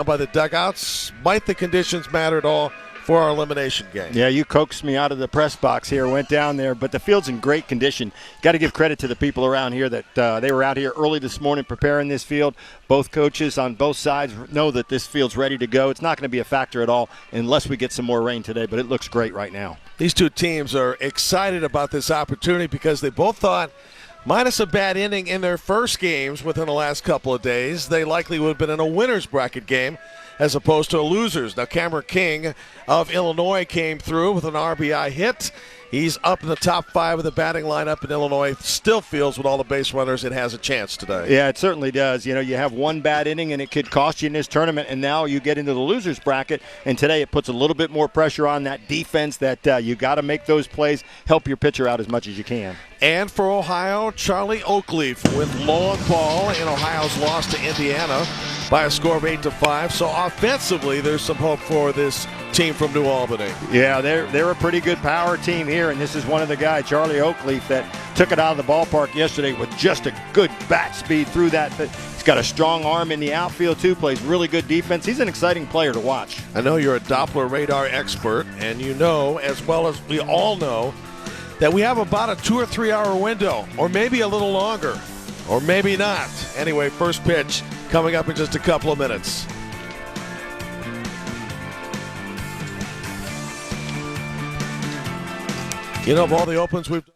by the dugouts. Might the conditions matter at all for our elimination game? Yeah, you coaxed me out of the press box here, went down there, but the field's in great condition. Got to give credit to the people around here that they were out here early this morning preparing this field. Both coaches on both sides know that this field's ready to go. It's not going to be a factor at all unless we get some more rain today, but it looks great right now. These two teams are excited about this opportunity because they both thought, minus a bad inning in their first games within the last couple of days, they likely would have been in a winner's bracket game as opposed to a loser's. Now, Cameron King of Illinois came through with an RBI hit. He's up in the top 5 of the batting lineup in Illinois. Still feels with all the base runners it has a chance today. Yeah, it certainly does. You know, you have one bad inning and it could cost you in this tournament, and now you get into the loser's bracket, and today it puts a little bit more pressure on that defense that you got to make those plays, help your pitcher out as much as you can. And for Ohio, Charlie Oakleaf with long ball in Ohio's loss to Indiana by a score of 8-5. So offensively, there's some hope for this team from New Albany. Yeah, they're a pretty good power team here, and this is one of the guys, Charlie Oakleaf, that took it out of the ballpark yesterday with just a good bat speed through that. He's got a strong arm in the outfield, too, plays really good defense. He's an exciting player to watch. I know you're a Doppler radar expert, and you know, as well as we all know, that we have about a 2 or 3 hour window, or maybe a little longer, or maybe not. Anyway, first pitch coming up in just a couple of minutes. You know, of all the opens we've done,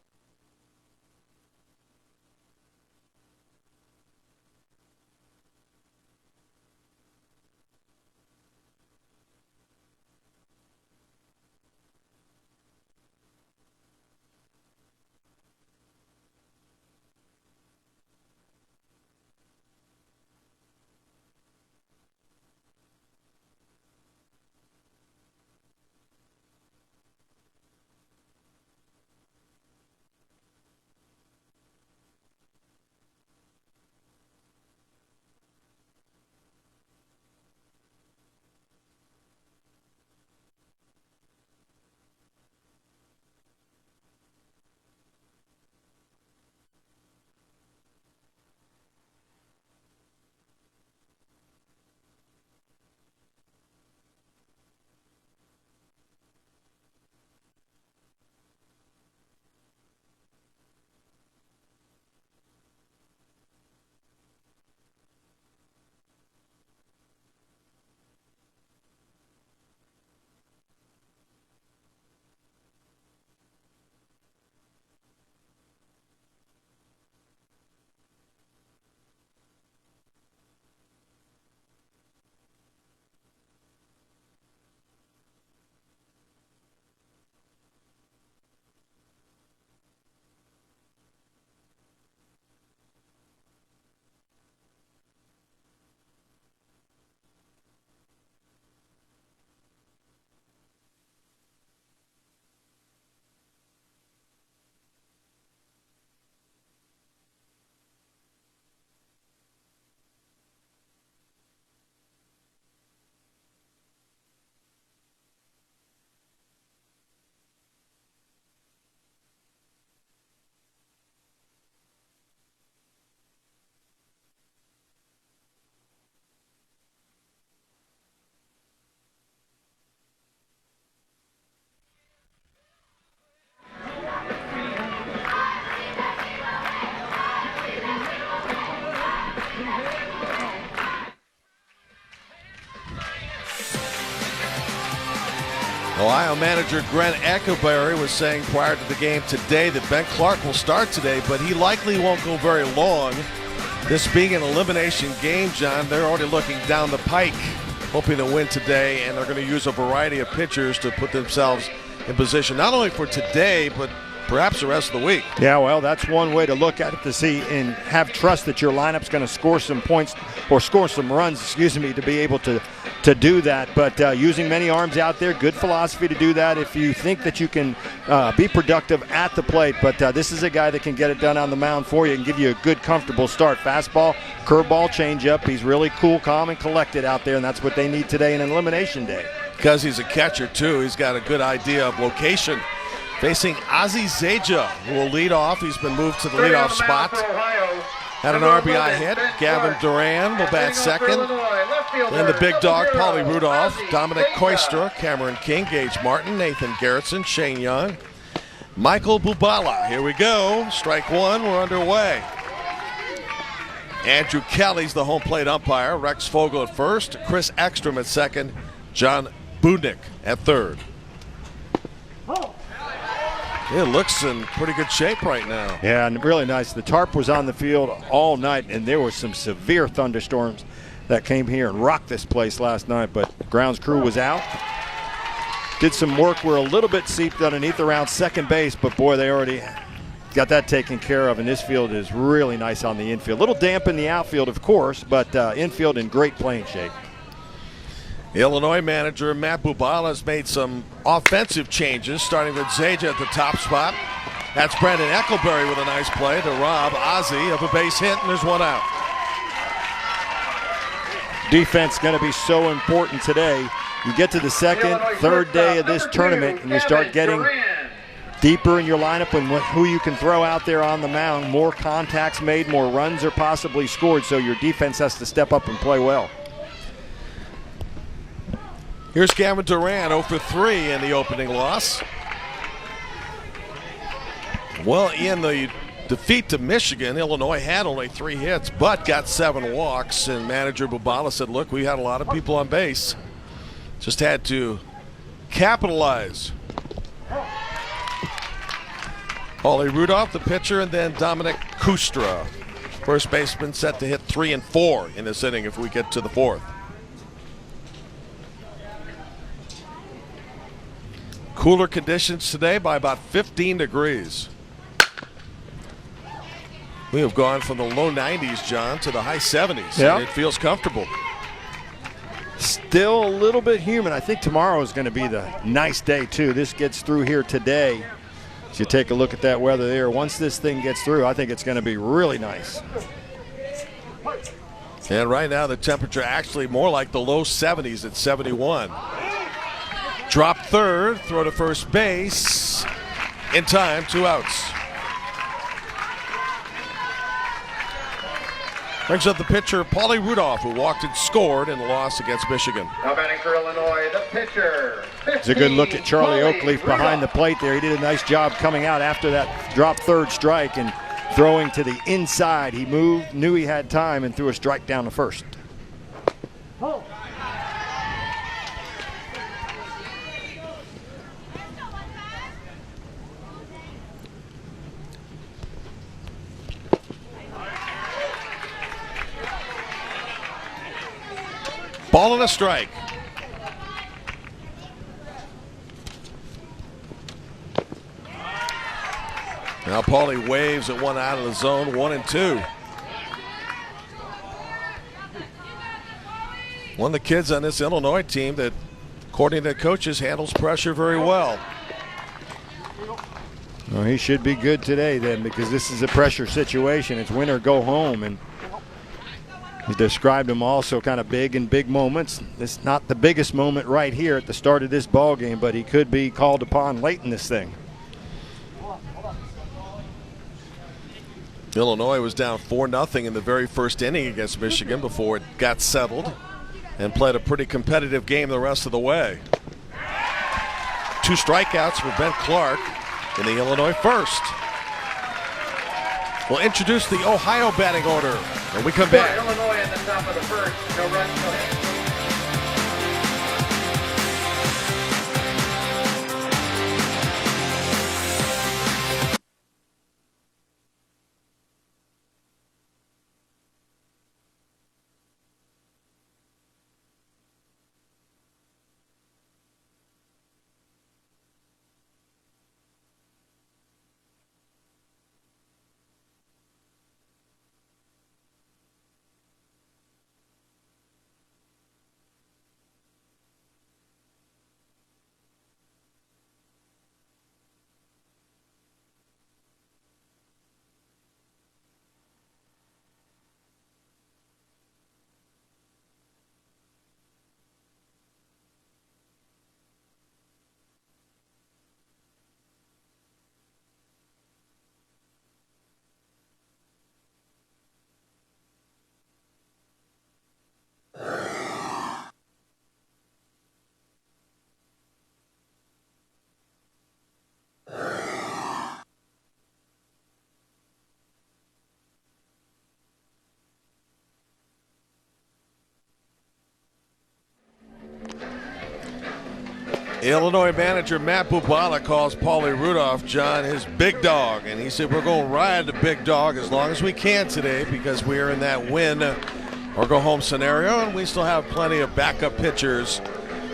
Ohio manager Glenn Eckerberry was saying prior to the game today that Ben Clark will start today, but he likely won't go very long. This being an elimination game, John, they're already looking down the pike, hoping to win today, and they're going to use a variety of pitchers to put themselves in position, not only for today, but perhaps the rest of the week. Yeah, well, that's one way to look at it, to see and have trust that your lineup's going to score some points or score some runs, to be able to do that. But using many arms out there, good philosophy to do that if you think that you can be productive at the plate. But this is a guy that can get it done on the mound for you and give you a good, comfortable start. Fastball, curveball, changeup. He's really cool, calm, and collected out there, and that's what they need today in an elimination day. Because he's a catcher, too, he's got a good idea of location. Facing Ozzie Zaja, who will lead off. He's been moved to the leadoff spot. had an RBI hit. Gavin Duran will bat second. Then the big dog, Paulie Rudolph, Dominic Koistra, Cameron King, Gage Martin, Nathan Gerritsen, Shane Young, Michael Bubala. Here we go. Strike one. We're underway. Andrew Kelly's the home plate umpire. Rex Fogel at first. Chris Ekstrom at second. John Budnick at third. It looks in pretty good shape right now. Yeah, and really nice. The tarp was on the field all night, and there was some severe thunderstorms that came here and rocked this place last night, but the grounds crew was out. Did some work. We're a little bit seeped underneath around second base, but boy, they already got that taken care of, and this field is really nice on the infield. A little damp in the outfield, of course, but infield in great playing shape. The Illinois manager, Matt Bubala, has made some offensive changes, starting with Zaja at the top spot. That's Brandon Eckelberry with a nice play to rob Ozzie of a base hit, and there's one out. Defense going to be so important today. You get to the second, third day of this tournament, and you start getting deeper in your lineup and who you can throw out there on the mound. More contacts made, more runs are possibly scored, so your defense has to step up and play well. Here's Gavin Duran, 0 for 3 in the opening loss. Well, in the defeat to Michigan, Illinois had only 3 hits, but got 7 walks, and manager Bubala said, look, we had a lot of people on base. Just had to capitalize. Paulie Rudolph, the pitcher, and then Dominic Koistra, first baseman, set to hit 3 and 4 in this inning if we get to the 4th. Cooler conditions today by about 15 degrees. We have gone from the low 90s, John, to the high 70s. Yeah. And it feels comfortable. Still a little bit humid. I think tomorrow is going to be the nice day, too. This gets through here today. As you take a look at that weather there, once this thing gets through, I think it's going to be really nice. And right now the temperature actually more like the low 70s at 71. Drop third, throw to first base. In time, 2 outs. Brings up the pitcher, Paulie Rudolph, who walked and scored in the loss against Michigan. Now batting for Illinois, the pitcher. It's a good look at Charlie Oakleaf behind the plate there. He did a nice job coming out after that drop third strike and throwing to the inside. He moved, knew he had time, and threw a strike down to first. Ball and a strike. Now Paulie waves at 1 out of the zone, 1 and 2. One of the kids on this Illinois team that, according to coaches, handles pressure very well. Well, he should be good today then, because this is a pressure situation. It's win or go home, and he described him also kind of big in big moments. It's not the biggest moment right here at the start of this ball game, but he could be called upon late in this thing. Illinois was down 4-0 in the very first inning against Michigan before it got settled and played a pretty competitive game the rest of the way. 2 strikeouts for Ben Clark in the Illinois first. We'll introduce the Ohio batting order when we come back. Illinois in the top of the first. No runs, no hits. Illinois manager Matt Bubala calls Paulie Rudolph, John, his big dog. And he said, we're going to ride the big dog as long as we can today because we are in that win or go home scenario. And we still have plenty of backup pitchers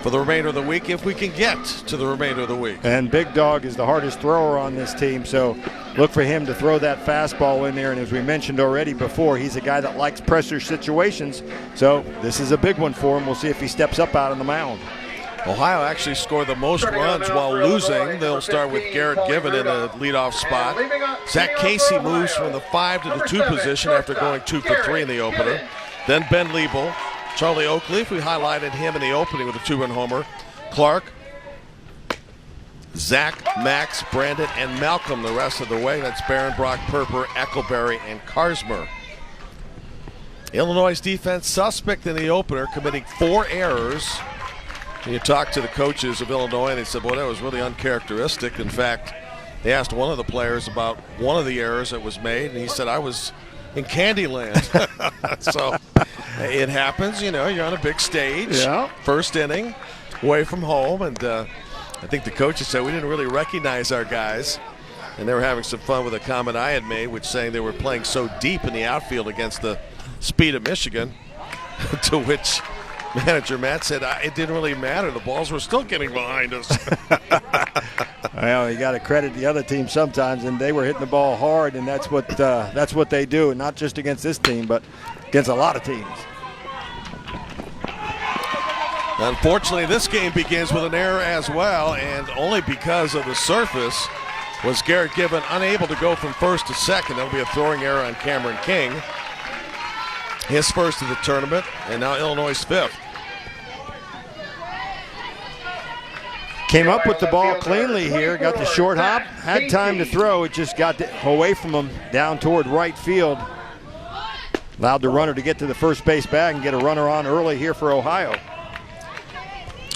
for the remainder of the week if we can get to the remainder of the week. And Big Dog is the hardest thrower on this team, so look for him to throw that fastball in there. And as we mentioned already before, he's a guy that likes pressure situations, so this is a big one for him. We'll see if he steps up out on the mound. Ohio actually scored the most runs while losing. They'll start with Garrett Given in the leadoff spot. Zach Casey moves from the 5 to the 2 position after going 2 for 3 in the opener. Then Ben Liebel. Charlie Oakleaf, we highlighted him in the opening with a 2-run homer. Clark, Zach, Max, Brandon, and Malcolm the rest of the way. That's Barron, Brock, Perper, Eckelberry, and Karsmer. Illinois' defense suspect in the opener, committing 4 errors. You talked to the coaches of Illinois, and they said, boy, that was really uncharacteristic. In fact, they asked one of the players about one of the errors that was made, and he said, I was in Candyland. So it happens, you know, you're on a big stage. Yeah. First inning, away from home, and I think the coaches said we didn't really recognize our guys. And they were having some fun with a comment I had made, which saying they were playing so deep in the outfield against the speed of Michigan, to which manager Matt said it didn't really matter. The balls were still getting behind us. Well, you got to credit the other team sometimes, and they were hitting the ball hard, and that's what they do, and not just against this team, but against a lot of teams. Unfortunately, this game begins with an error as well, and only because of the surface was Garrett Given unable to go from first to second. That'll be a throwing error on Cameron King. His first of the tournament, and now Illinois' 5th. Came up with the ball cleanly here, got the short hop, had time to throw, it just got away from him down toward right field. Allowed the runner to get to the first base bag and get a runner on early here for Ohio.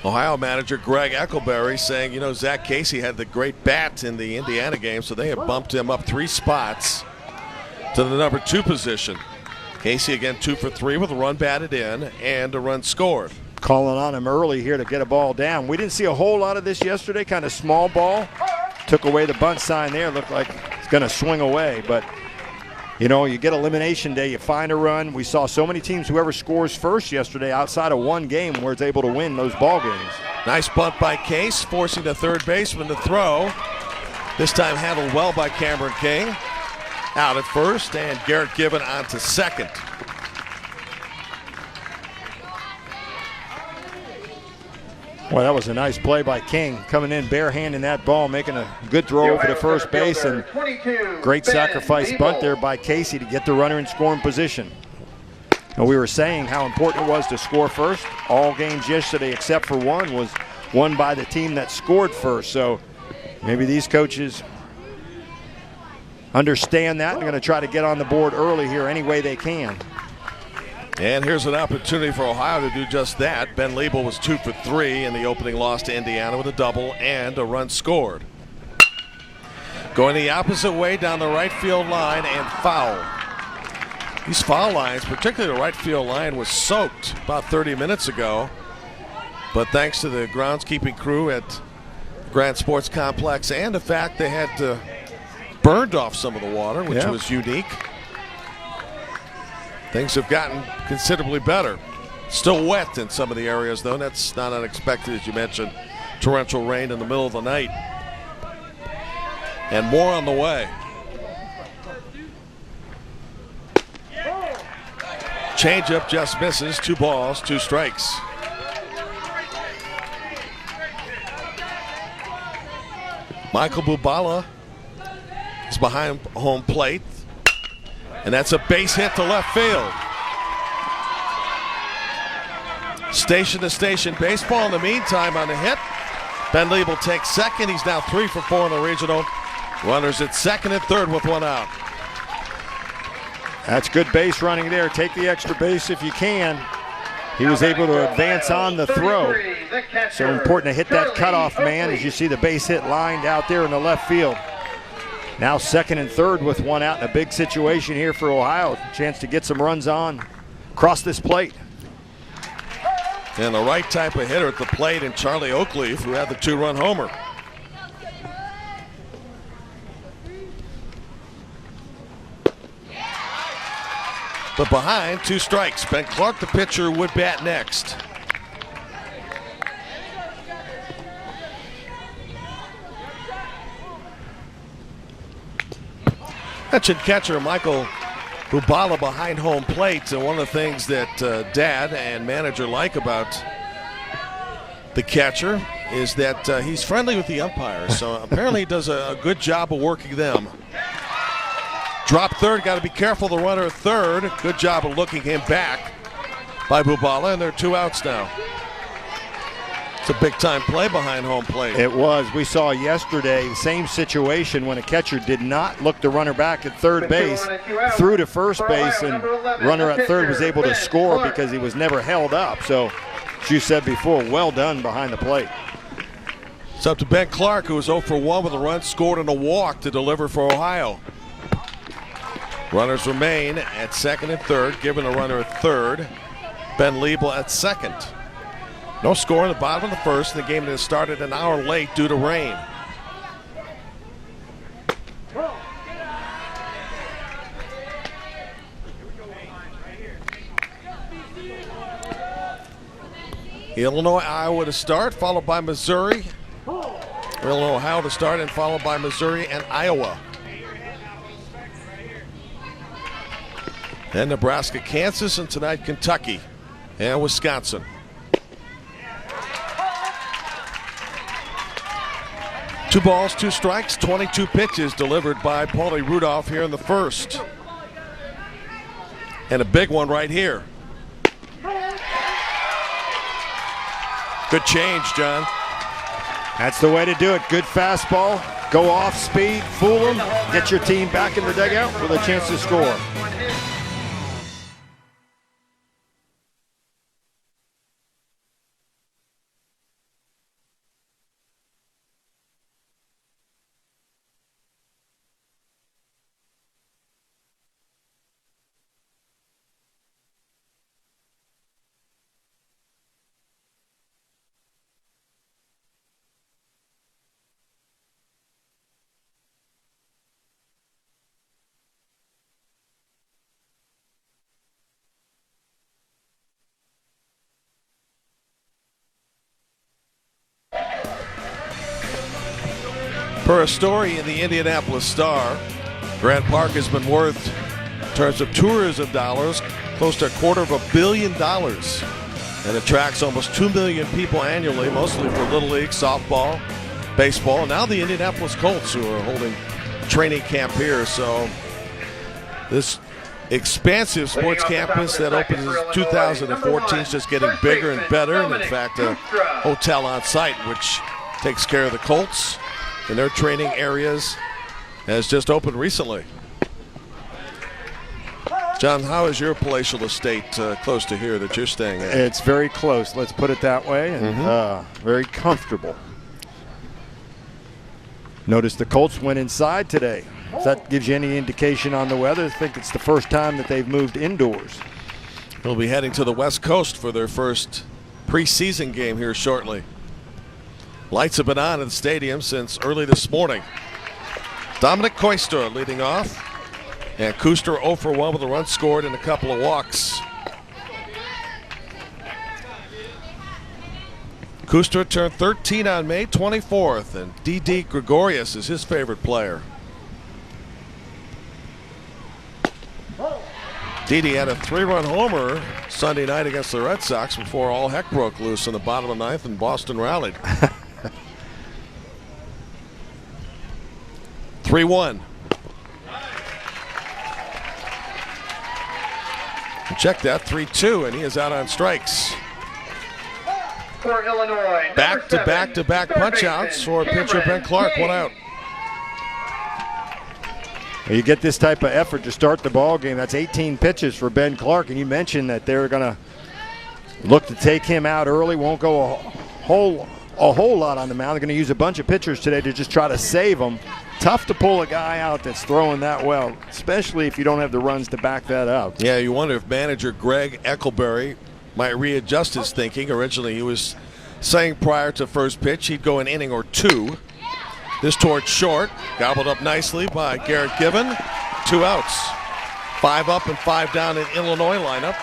Ohio manager Greg Eckelberry saying, you know, Zach Casey had the great bat in the Indiana game, so they have bumped him up 3 spots to the number 2 position. Casey again 2 for 3 with a run batted in and a run scored. Calling on him early here to get a ball down. We didn't see a whole lot of this yesterday, kind of small ball. Took away the bunt sign there, looked like it's going to swing away, but you know, you get elimination day, you find a run. We saw so many teams, whoever scores first yesterday outside of one game where it's able to win those ball games. Nice bunt by Case, forcing the third baseman to throw. This time handled well by Cameron King. Out at first, and Garrett Given on to second. Well, that was a nice play by King, coming in barehanding that ball, making a good throw over to first base, and great sacrifice bunt there by Casey to get the runner in scoring position. And we were saying how important it was to score first. All games yesterday except for one was won by the team that scored first. So maybe these coaches understand that and are going to try to get on the board early here any way they can. And here's an opportunity for Ohio to do just that. Ben Liebel was 2 for 3 in the opening loss to Indiana with a double and a run scored. Going the opposite way down the right field line and foul. These foul lines, particularly the right field line, was soaked about 30 minutes ago. But thanks to the groundskeeping crew at Grand Sports Complex and the fact they had burned off some of the water, which was unique, things have gotten considerably better. Still wet in some of the areas, though. That's not unexpected, as you mentioned. Torrential rain in the middle of the night. And more on the way. Changeup just misses. 2 balls, 2 strikes. Michael Bubala is behind home plate. And that's a base hit to left field. Station to station baseball in the meantime on the hit. Ben Liebel takes second. He's now 3 for 4 in the regional. Runners at second and third with 1 out. That's good base running there. Take the extra base if you can. He was able to advance on the throw. So important to hit that cutoff man as you see the base hit lined out there in the left field. Now second and third with 1 out in a big situation here for Ohio. Chance to get some runs on across this plate. And the right type of hitter at the plate in Charlie Oakleaf, who had the 2-run homer. But behind, 2 strikes. Ben Clark, the pitcher, would bat next. Mentioned catcher Michael Bubala behind home plate, and one of the things that Dad and manager like about the catcher is that he's friendly with the umpires. So apparently he does a good job of working them. Drop third, got to be careful. The runner at third. Good job of looking him back by Bubala, and there are 2 outs now. It's a big-time play behind home plate. It was. We saw yesterday the same situation when a catcher did not look the runner back at third base, threw to first base, and runner at third was able to score because he was never held up. So, as you said before, well done behind the plate. It's up to Ben Clark, who was 0 for 1 with a run scored and a walk to deliver for Ohio. Runners remain at second and third, given a runner at third. Ben Liebel at second. No score in the bottom of the first. The game that started an hour late due to rain. Illinois, Iowa to start, followed by Missouri. Illinois, Ohio to start, and followed by Missouri and Iowa. And Nebraska, Kansas, and tonight Kentucky and Wisconsin. Two balls, 2 strikes, 22 pitches delivered by Paulie Rudolph here in the first. And a big one right here. Good change, John. That's the way to do it. Good fastball. Go off speed, fool them, get your team back in the dugout with a chance to score. Per a story in the Indianapolis Star, Grant Park has been worth, in terms of tourism dollars, close to $250 million and attracts almost 2 million people annually, mostly for Little League, softball, baseball, and now the Indianapolis Colts, who are holding training camp here. So this expansive sports campus that opened in 2014 is just getting bigger and better, and in fact a hotel on site which takes care of the Colts in their training areas has just opened recently. John, how is your palatial estate close to here that you're staying at? It's very close, let's put it that way, and very comfortable. Notice the Colts went inside today. If that gives you any indication on the weather, I think it's the first time that they've moved indoors. They'll be heading to the West Coast for their first preseason game here shortly. Lights have been on at the stadium since early this morning. Dominic Koistor leading off. And Kuster 0 for 1 with a run scored and a couple of walks. Kuster turned 13 on May 24th, and D.D. Gregorius is his favorite player. Didi had a 3-run homer Sunday night against the Red Sox before all heck broke loose in the bottom of the ninth and Boston rallied. 3-1. Check that, 3-2, and he is out on strikes. For Illinois, Back-to-back punch outs for pitcher Ben Clark, 1 out. You get this type of effort to start the ball game. That's 18 pitches for Ben Clark, and you mentioned that they're going to look to take him out early. Won't go a whole lot on the mound. They're going to use a bunch of pitchers today to just try to save him. Tough to pull a guy out that's throwing that well, especially if you don't have the runs to back that up. Yeah, you wonder if manager Greg Eckelberry might readjust his thinking. Originally, he was saying prior to first pitch he'd go an inning or two. This towards short, gobbled up nicely by Garrett Given. 2 outs. 5 up and 5 down in Illinois lineup.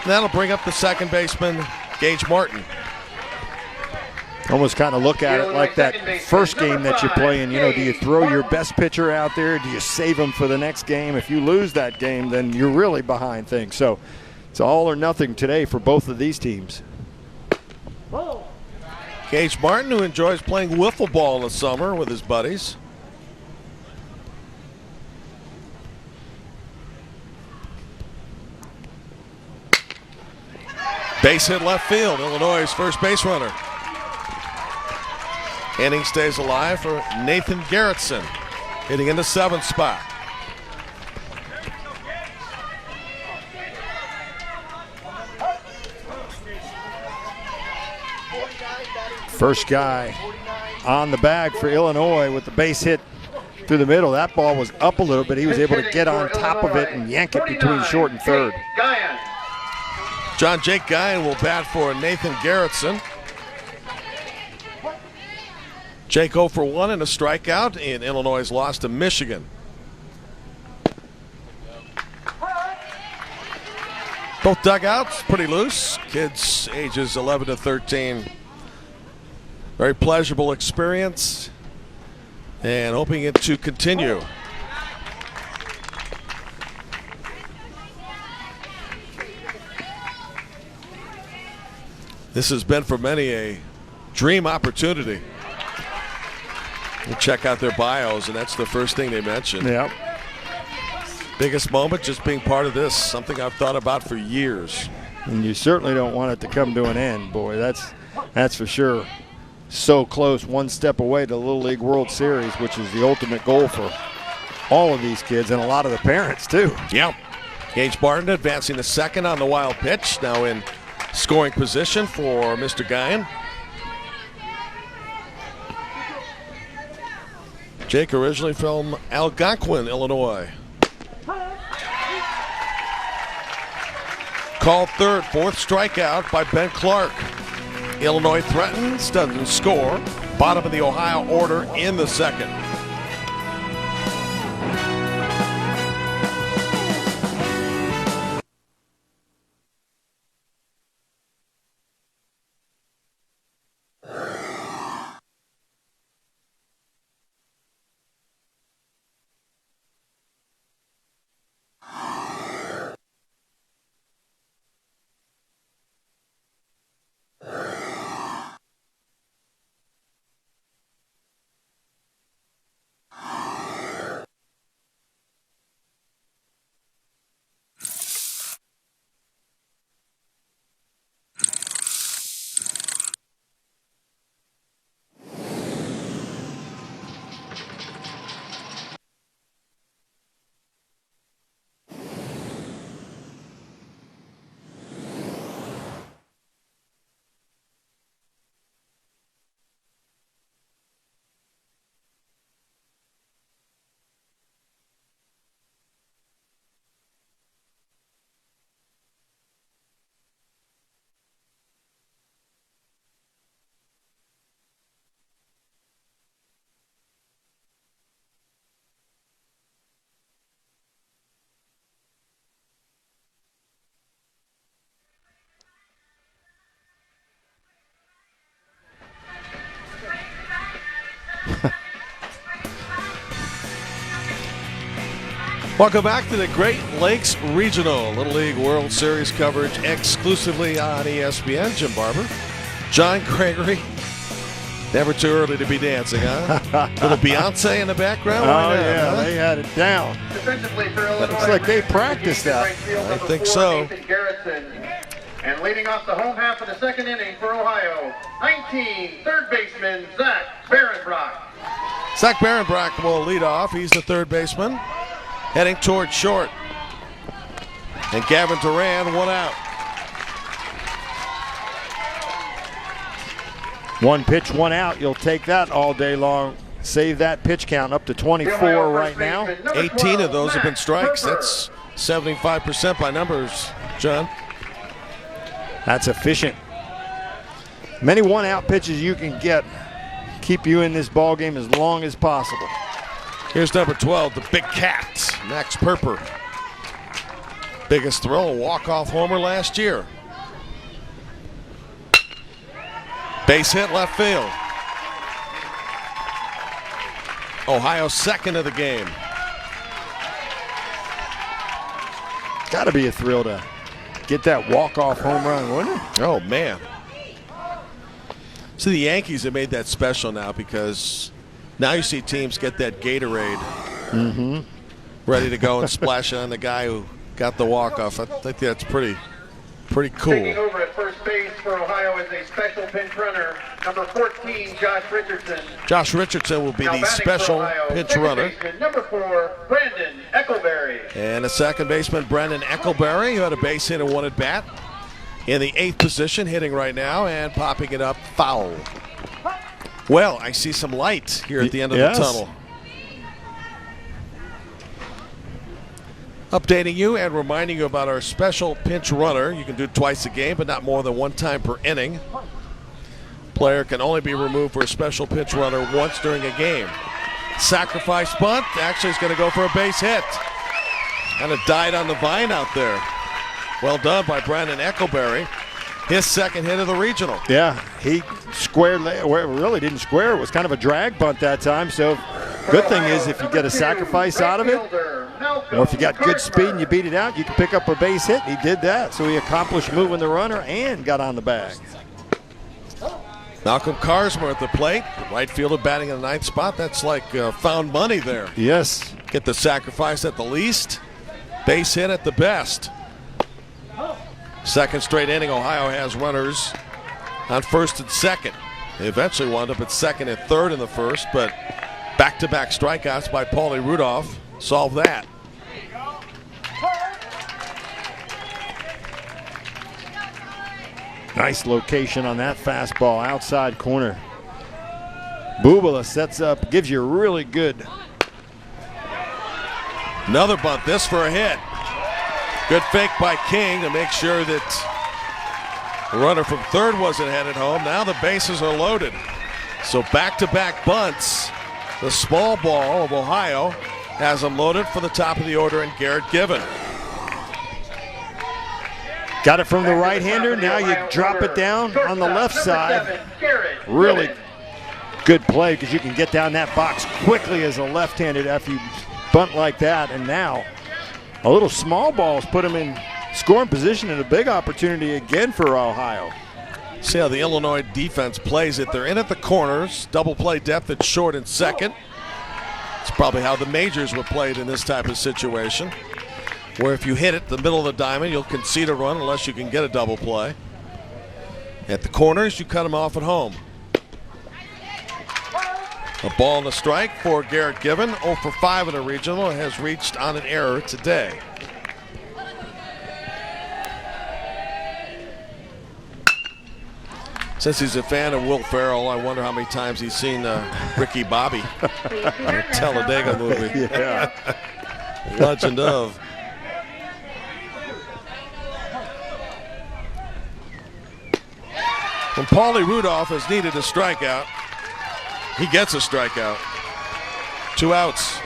And that'll bring up the second baseman, Gage Martin. Almost kind of look at it like that first game that you play in. You know, do you throw your best pitcher out there? Do you save him for the next game? If you lose that game, then you're really behind things. So it's all or nothing today for both of these teams. Gage Martin, who enjoys playing wiffle ball in the summer with his buddies. Base hit left field, Illinois' first base runner. Inning stays alive for Nathan Gerritsen, hitting in the 7th spot. First guy on the bag for Illinois with the base hit through the middle. That ball was up a little bit. He was able to get on top of it and yank it between short and third. John Jake Guyan will bat for Nathan Gerritsen. Jake 0 for 1 and a strikeout in Illinois' loss to Michigan. Both dugouts pretty loose. Kids ages 11 to 13. Very pleasurable experience and hoping it to continue. This has been for many a dream opportunity. You check out their bios, and that's the first thing they mention. Yep. Biggest moment, just being part of this, something I've thought about for years. And you certainly don't want it to come to an end, boy. That's for sure. So close, one step away to the Little League World Series, which is the ultimate goal for all of these kids and a lot of the parents, too. Yeah. Gage Martin advancing to second on the wild pitch, now in scoring position for Mr. Guyan. Jake originally from Algonquin, Illinois. Called third, 4th strikeout by Ben Clark. Illinois threatens, doesn't score. Bottom of the Ohio order in the 2nd. Welcome back to the Great Lakes Regional Little League World Series coverage exclusively on ESPN. Jim Barber, John Gregory. Never too early to be dancing, huh? Little Beyonce in the background. Oh, yeah, they had it down. Looks like they practiced that. I think so. And leading off the home half of the 2nd inning for Ohio, 19, third baseman Zach Barenbrock. Zach Barenbrock will lead off. He's the third baseman, heading toward short. And Gavin Duran, 1 out. 1 pitch, 1 out. You'll take that all day long. Save that pitch count up to 24 right now. 18 of those have been strikes. That's 75% by numbers, John. That's efficient. Many one-out pitches you can get keep you in this ball game as long as possible. Here's number 12, the Big Cat, Max Perper. Biggest throw, a walk-off homer last year. Base hit left field. Ohio's second of the game. Got to be a thrill to get that walk-off home run, wouldn't it? Oh, man. So the Yankees have made that special now because now you see teams get that Gatorade ready to go and splash it on the guy who got the walk-off. I think that's pretty Taking cool. over at first base for Ohio is a special pinch runner, number 14, Josh Richardson. Josh Richardson will be Now the batting for special Ohio, pinch second runner. baseman, number 4, Brandon Eckelberry. And a second baseman, Brendan Eckelberry, who had a base hit and one at bat. In the 8th position, hitting right now and popping it up foul. Well, I see some light here at the end of Yes. the tunnel. Updating you and reminding you about our special pinch runner. You can do it twice a game, but not more than one time per inning. Player can only be removed for a special pinch runner once during a game. Sacrifice bunt, actually is going to go for a base hit. Kind of died on the vine out there. Well done by Brandon Eckelberry. His second hit of the regional. Yeah, he squared, well, really didn't square. It was kind of a drag bunt that time. So good thing is if you get a sacrifice out of it, or if you got good speed and you beat it out, you can pick up a base hit. He did that. So he accomplished moving the runner and got on the bag. Malcolm Karsmer at the plate. The right fielder batting in the 9th spot. That's like found money there. Yes. Get the sacrifice at the least. Base hit at the best. Second straight inning, Ohio has runners on first and second. They eventually wound up at second and third in the first, but back-to-back strikeouts by Paulie Rudolph solved that. Nice location on that fastball, outside corner. Bubala sets up, gives you a really good. Another bunt, this for a hit. Good fake by King to make sure that the runner from third wasn't headed home. Now the bases are loaded. So back-to-back bunts. The small ball of Ohio has them loaded for the top of the order and Garrett Given. Got it from the right-hander. Now you drop it down on the left side. Really good play because you can get down that box quickly as a left-handed after you bunt like that. And now a little small ball's put him in scoring position and a big opportunity again for Ohio. See how the Illinois defense plays it. They're in at the corners. Double play depth at short and second. It's probably how the majors were played in this type of situation, where if you hit it the middle of the diamond, you'll concede a run unless you can get a double play. At the corners, you cut them off at home. A ball and a strike for Garrett Given. 0 for 5 in the regional, has reached on an error today. Since he's a fan of Will Ferrell, I wonder how many times he's seen Ricky Bobby, the Talladega movie. Yeah. Legend of. When Paulie Rudolph has needed a strikeout, he gets a strikeout. 2 outs.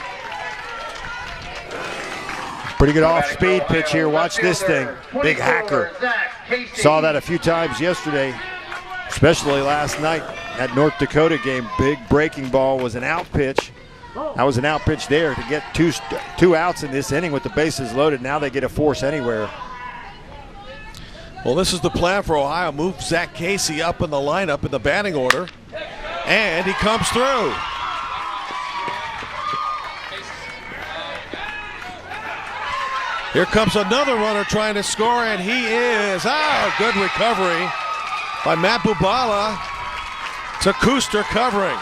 Pretty good off-speed pitch here. Watch this thing. Big hacker. Saw that a few times yesterday, especially last night at North Dakota game. Big breaking ball was an out pitch. That was an out pitch there to get two outs in this inning with the bases loaded. Now they get a force anywhere. Well, this is the plan for Ohio. Move Zach Casey up in the lineup in the batting order, and he comes through. Here comes another runner trying to score, and he is out. Good recovery by Matt Bubala to Kuster covering.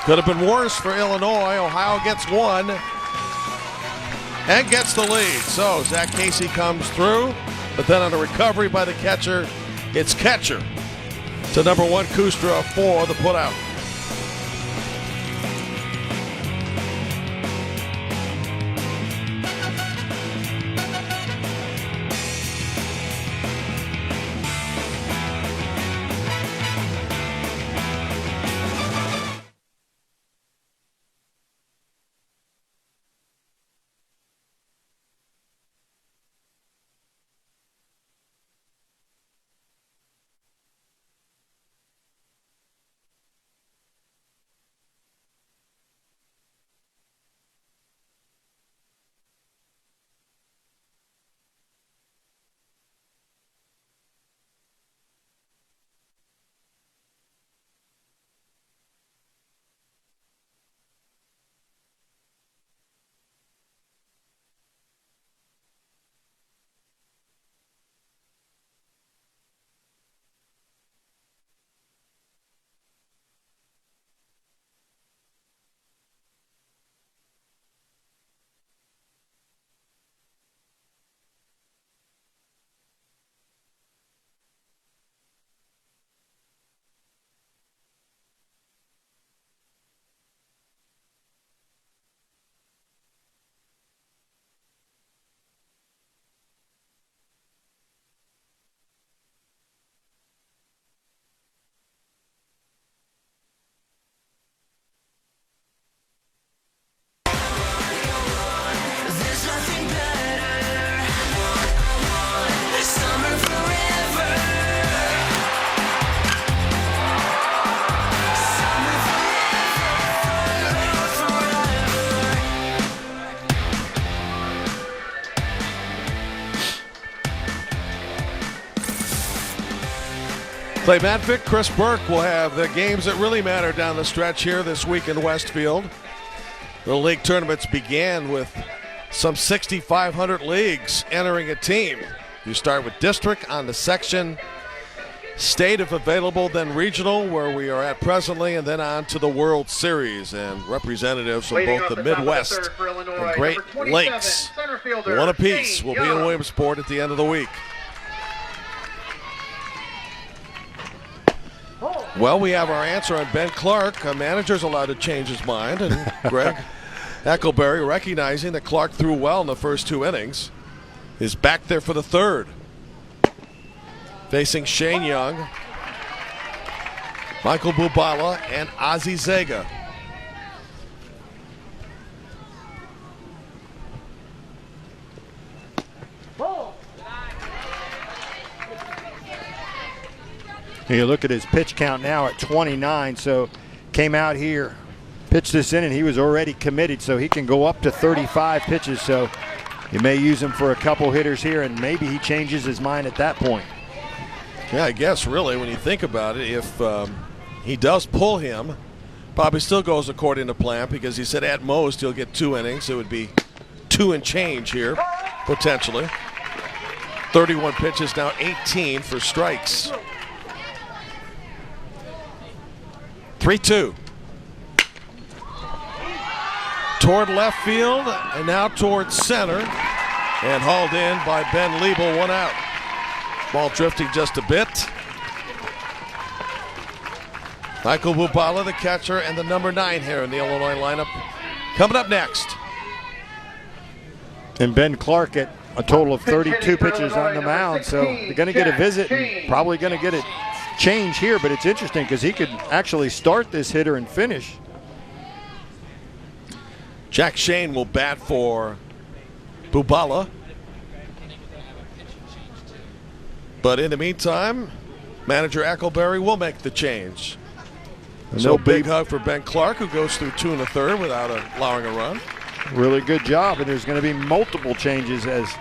Could have been worse for Illinois. Ohio gets one and gets the lead. So Zach Casey comes through, but then on a recovery by the catcher, it's catcher to number 1 Kuster for the putout. Clay Matvick, Chris Burke will have the games that really matter down the stretch here this week in Westfield. The league tournaments began with some 6,500 leagues entering a team. You start with district on the section, state if available, then regional where we are at presently, and then on to the World Series. And representatives from both the Midwest and Great Lakes, one apiece, will be in Williamsport at the end of the week. Well, we have our answer on Ben Clark. A manager's allowed to change his mind, and Greg Eckelberry, recognizing that Clark threw well in the first 2 innings, is back there for the third. Facing Shane Young, Michael Bubala, and Ozzie Zega. You look at his pitch count now at 29, so came out here, pitched this in, and he was already committed, so he can go up to 35 pitches. So you may use him for a couple hitters here, and maybe he changes his mind at that point. Yeah, I guess really when you think about it, if he does pull him, probably still goes according to plan, because he said at most he'll get 2 innings. It would be 2 and change here, potentially. 31 pitches now, 18 for strikes. 3-2. Toward left field and now toward center, and hauled in by Ben Liebel, 1 out. Ball drifting just a bit. Michael Bubala, the catcher, and the number 9 here in the Illinois lineup. Coming up next. And Ben Clark at a total of 32 pitches on the mound, so they're going to get a visit and probably going to get a change here, but it's interesting because he could actually start this hitter and finish. Jack Shane will bat for Bubala. But in the meantime, manager Eckelberry will make the change. So big hug for Ben Clark, who goes through 2 1/3 without allowing a run. Really good job, and there's going to be multiple changes as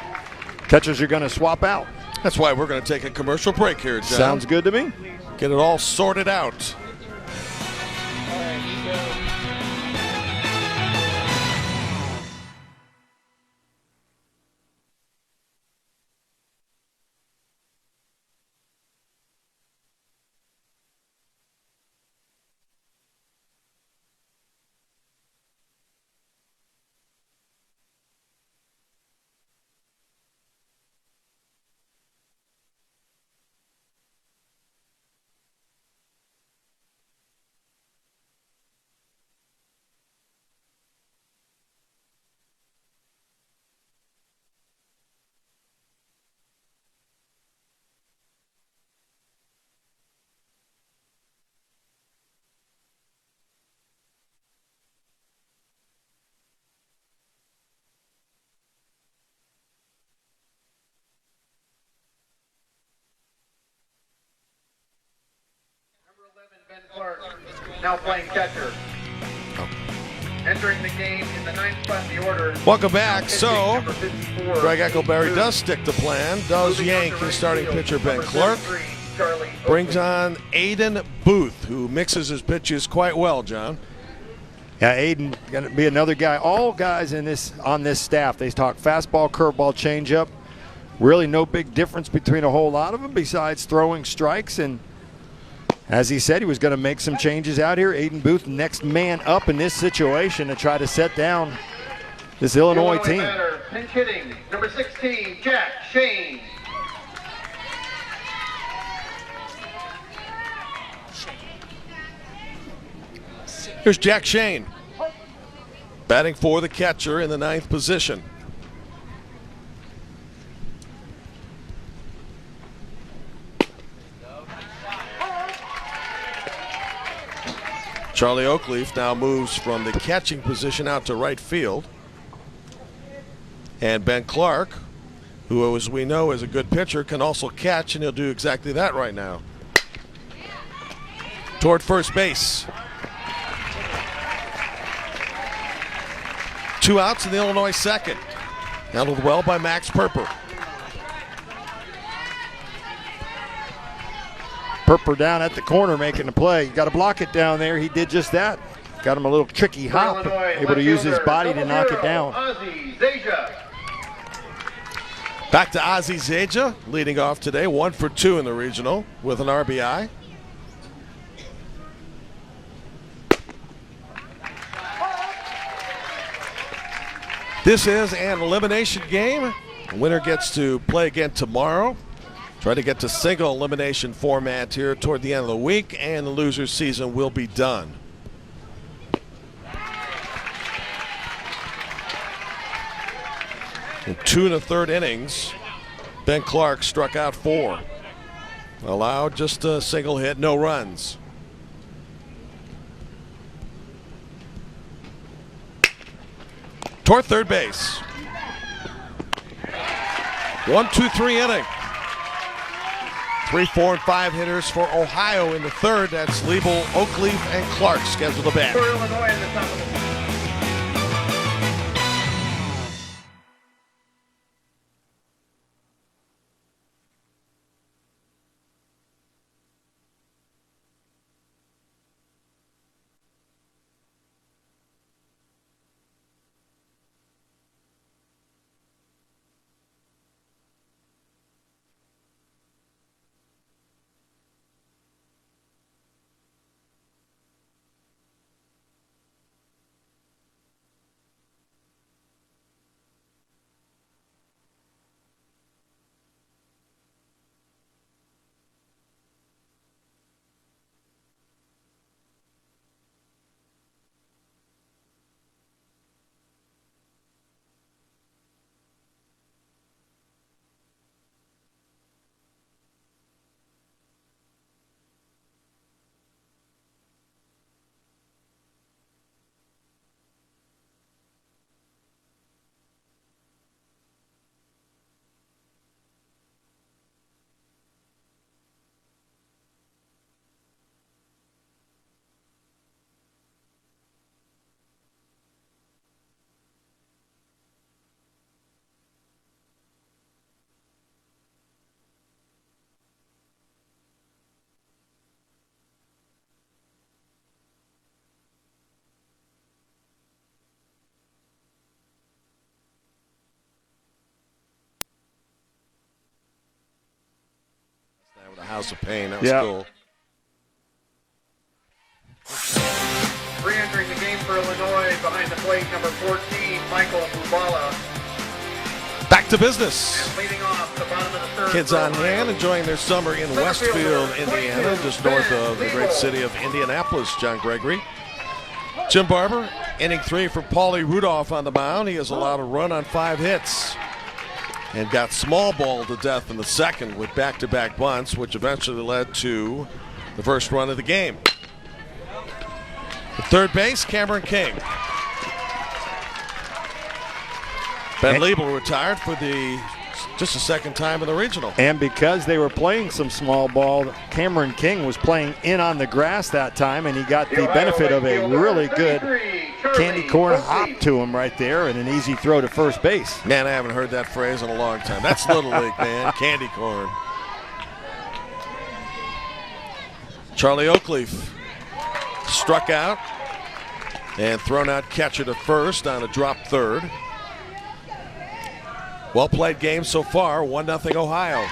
catchers are going to swap out. That's why we're going to take a commercial break here, John. Sounds good to me. Get it all sorted out. Ben Clark, now playing catcher. Entering the game in the 9th spot in the order. Welcome back. So, Greg Eckelberry Booth. does stick to plan, does yank his starting pitcher Ben Clark, brings on Aiden Booth, who mixes his pitches quite well, John. Yeah, Aiden going to be another guy. All guys in this on this staff, they talk fastball, curveball, changeup. Really no big difference between a whole lot of them besides throwing strikes. And as he said, he was going to make some changes out here. Aiden Booth, next man up in this situation to try to set down this Illinois team. Batter, pinch hitting, number 16, Jack Shane. Here's Jack Shane, batting for the catcher in the 9th position. Charlie Oakleaf now moves from the catching position out to right field. And Ben Clark, who as we know is a good pitcher, can also catch, and he'll do exactly that right now. Toward first base. 2 outs in the Illinois second. Handled well by Max Perper. Perper down at the corner making the play. You got to block it down there. He did just that. Got him a little tricky hop, able to use his body to knock it down. Ozzie Zaja. Back to Ozzie Zaja, leading off today, 1 for 2 in the regional with an RBI. This is an elimination game. The winner gets to play again tomorrow. Try to get to single elimination format here toward the end of the week, and the loser's season will be done. In 2 1/3 innings, Ben Clark struck out 4. Allowed just a single hit, no runs. Toward third base. 1, 2, 3 inning. 3, 4, and 5 hitters for Ohio in the third. That's Liebel, Oakleaf, and Clark scheduled to bat. For Illinois in the top of the With a house of pain, that was cool. Re-entering the game for Illinois behind the plate, number 14, Michael Bubala. Back to business. And leading off the bottom of the third. Kids on hand enjoying their summer in Westfield, Indiana, just north of the great city of Indianapolis. John Gregory. Jim Barber, inning 3 for Paulie Rudolph on the mound. He has allowed a run on 5 hits and got small balled to death in the second with back-to-back bunts, which eventually led to the first run of the game. At third base, Cameron King. Ben Liebel retired for just the second time in the regional. And because they were playing some small ball, Cameron King was playing in on the grass that time, and he got the benefit of a really good candy corn hop to him right there and an easy throw to first base. Man, I haven't heard that phrase in a long time. That's Little League, man. Candy corn. Charlie Oakleaf struck out and thrown out catcher to first on a drop third. Well-played game so far, 1-0 Ohio.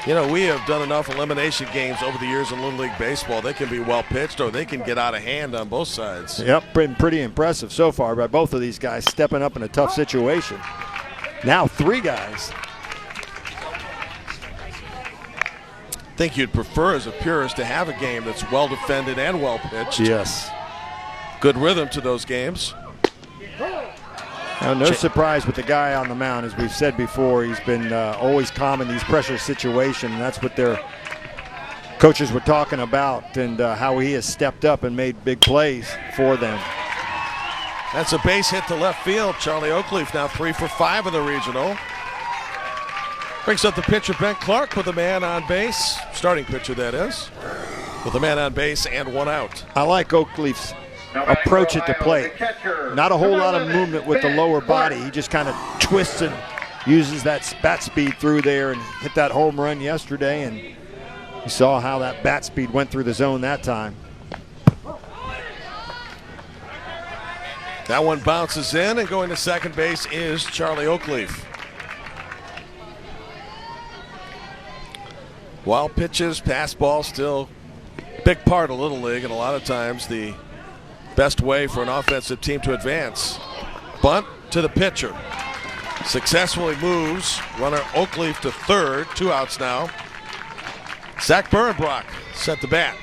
You know, we have done enough elimination games over the years in Little League Baseball. They can be well-pitched or they can get out of hand on both sides. Yep, been pretty impressive so far by both of these guys stepping up in a tough situation. Now 3 guys. I think you'd prefer as a purist to have a game that's well-defended and well-pitched. Yes. Good rhythm to those games. Now, no surprise with the guy on the mound. As we've said before, he's been always calm in these pressure situations. And that's what their coaches were talking about, and how he has stepped up and made big plays for them. That's a base hit to left field. Charlie Oakleaf now 3 for 5 in the regional. Brings up the pitcher, Ben Clark, with a man on base. Starting pitcher, that is. With a man on base and 1 out. I like Oakleaf's approach at the plate. Not a whole lot of movement with the lower body. He just kind of twists and uses that bat speed through there and hit that home run yesterday, and you saw how that bat speed went through the zone that time. That one bounces in, and going to second base is Charlie Oakleaf. Wild pitches, pass ball, still big part of Little League, and a lot of times the best way for an offensive team to advance. Bunt to the pitcher. Successfully moves runner Oakleaf to third. 2 outs now. Zach Berenbrock set the bat.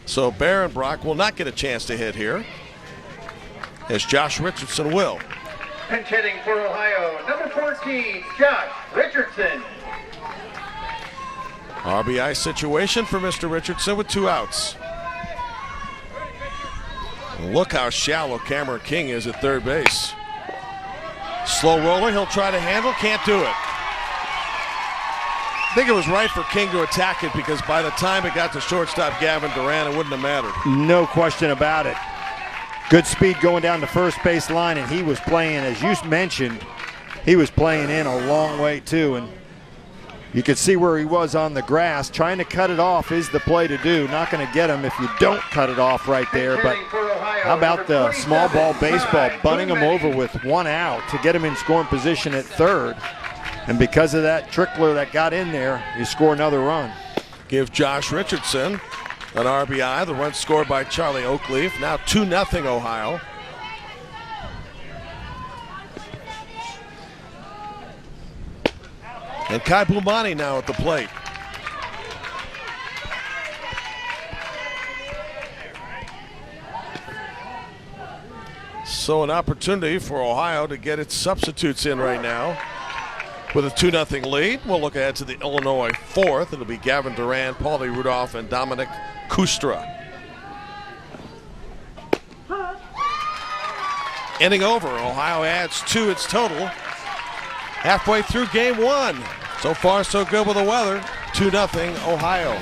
So Berenbrock will not get a chance to hit here, as Josh Richardson will. Pinch hitting for Ohio, number 14, Josh Richardson. RBI situation for Mr. Richardson with 2 outs. Look how shallow Cameron King is at third base. Slow roller, he'll try to handle, can't do it. I think it was right for King to attack it, because by the time it got to shortstop Gavin Duran, it wouldn't have mattered. No question about it. Good speed going down the first base line, and he was playing, as you mentioned, he was playing in a long way too, and you could see where he was on the grass. Trying to cut it off is the play to do. Not going to get him if you don't cut it off right there, but how about the small ball baseball, bunting him over with 1 out to get him in scoring position at third, and because of that trickler that got in there, you score another run. Give Josh Richardson an RBI. The run scored by Charlie Oakleaf. Now 2-0 Ohio. And Kai Bumani now at the plate. So an opportunity for Ohio to get its substitutes in right now. With a 2-0 lead, we'll look ahead to the Illinois 4th. It'll be Gavin Duran, Paulie Rudolph, and Dominic Kustra. Inning over. Ohio adds 2 its total. Halfway through game 1. So far, so good with the weather. 2-0 Ohio.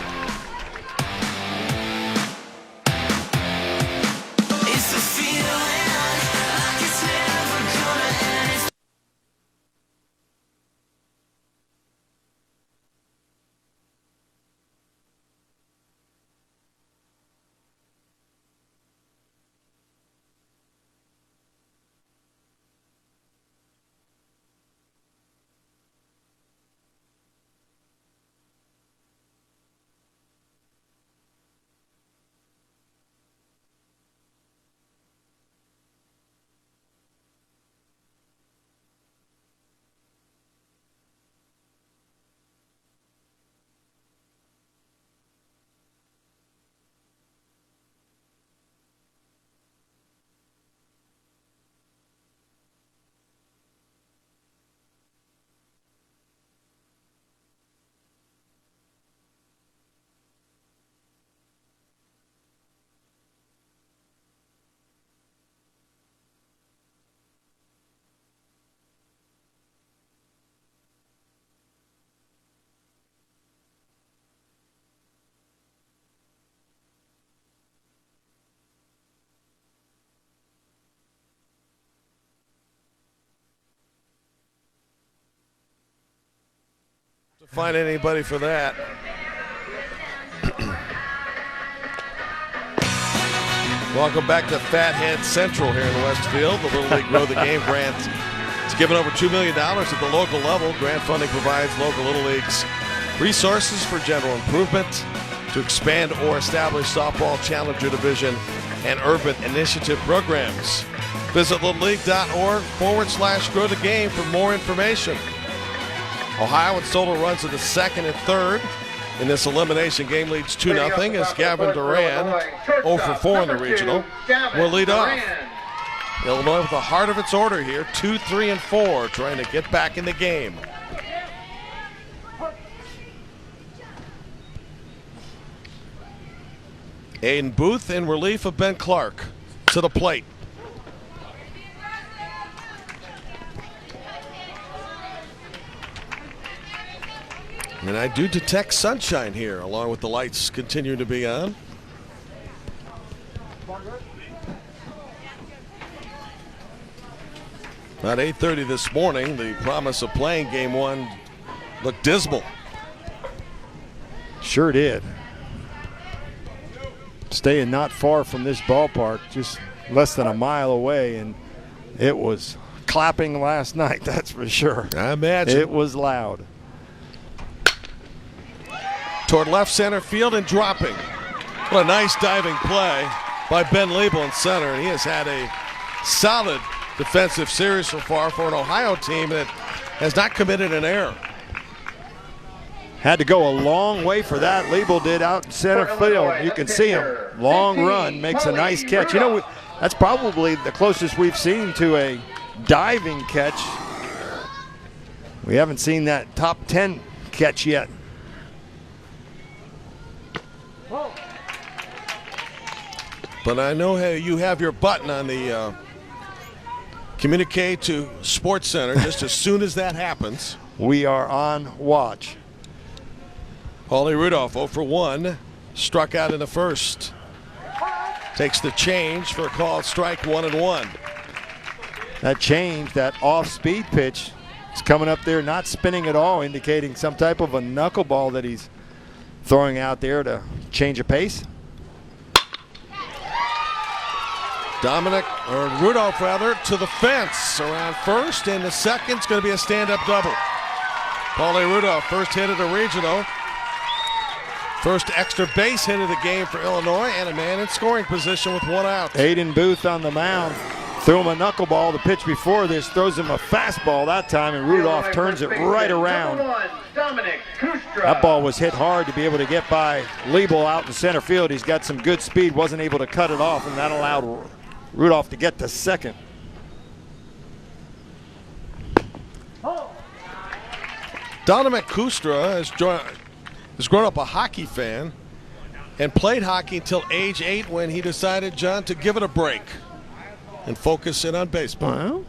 To find anybody for that. Welcome back to Fathead Central here in Westfield. The Little League Grow the Game grant is given over $2 million at the local level. Grant funding provides local Little Leagues resources for general improvement, to expand or establish softball challenger division and urban initiative programs. Visit littleleague.org/grow the game for more information. Ohio and total runs in the second and third. In this elimination game leads 2-0 as Gavin Duran, 0 for 4 in the regional, will lead off. Illinois with the heart of its order here, 2, 3, and 4, trying to get back in the game. Aiden Booth in relief of Ben Clark to the plate. And I do detect sunshine here, along with the lights continuing to be on. At 8:30 this morning, the promise of playing game one looked dismal. Sure did. Staying not far from this ballpark, just less than a mile away, and it was clapping last night, that's for sure. I imagine. It was loud. Toward left center field and dropping. What a nice diving play by Ben Liebel in center, and he has had a solid defensive series so far for an Ohio team that has not committed an error. Had to go a long way for that. Liebel did out in center field. You can see him. Long run, makes a nice catch. You know, that's probably the closest we've seen to a diving catch. We haven't seen that top 10 catch yet. But I know how you have your button on the communicate to Sports Center just as soon as that happens. We are on watch. Paulie Rudolph 0 for 1, struck out in the first. Takes the change for a called strike, 1-1. That change, that off-speed pitch, is coming up there, not spinning at all, indicating some type of a knuckleball that he's throwing out there to change a pace. Rudolph rather, to the fence around first, and the second's going to be a stand-up double. Paulie Rudolph, first hit of the regional. First extra base hit of the game for Illinois, and a man in scoring position with 1 out. Hayden Booth on the mound. Threw him a knuckleball the pitch before this, throws him a fastball that time, and Rudolph turns it right around. That ball was hit hard to be able to get by Liebel out in center field. He's got some good speed, wasn't able to cut it off, and that allowed Rudolph to get to second. Donovan Kustra has grown up a hockey fan and played hockey until age 8 when he decided, John, to give it a break and focus in on baseball.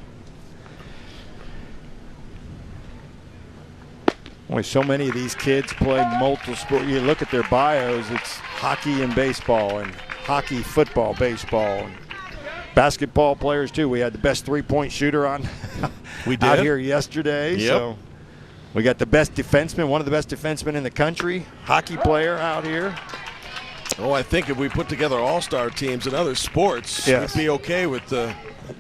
Well, boy, so many of these kids play multiple sports. You look at their bios, it's hockey and baseball, and hockey, football, baseball, and basketball players too. We had the best three-point shooter on We did. out here yesterday. Yep. So we got the best defenseman, one of the best defensemen in the country, hockey player out here. Oh, I think if we put together all-star teams in other sports, Yes. we'd be okay with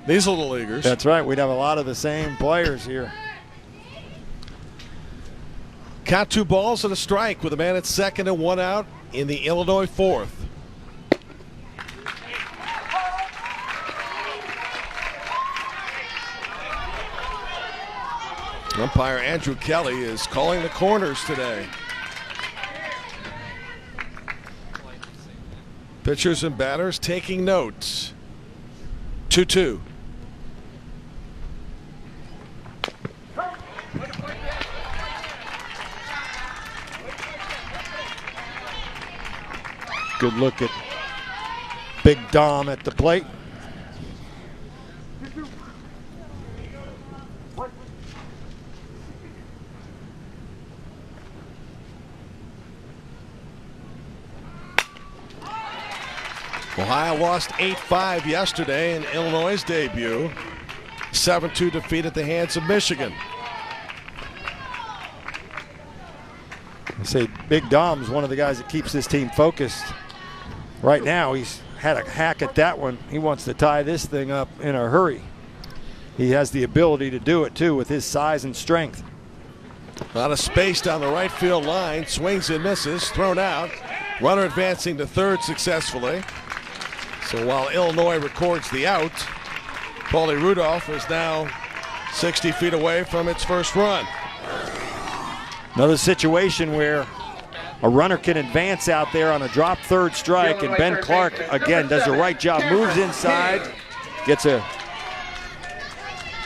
these little leaguers. That's right. We'd have a lot of the same players here. Count 2 balls and a strike with a man at second and 1 out in the Illinois 4th. Umpire Andrew Kelly is calling the corners today. Pitchers and batters taking notes. 2-2. Good look at Big Dom at the plate. Ohio lost 8-5 yesterday in Illinois' debut. 7-2 defeat at the hands of Michigan. I say Big Dom's one of the guys that keeps this team focused. Right now, he's had a hack at that one. He wants to tie this thing up in a hurry. He has the ability to do it, too, with his size and strength. A lot of space down the right field line. Swings and misses. Thrown out. Runner advancing to third successfully. So while Illinois records the out, Paulie Rudolph is now 60 feet away from its first run. Another situation where a runner can advance out there on a drop third strike, and Ben Clark, again, does the right job. Moves inside, gets a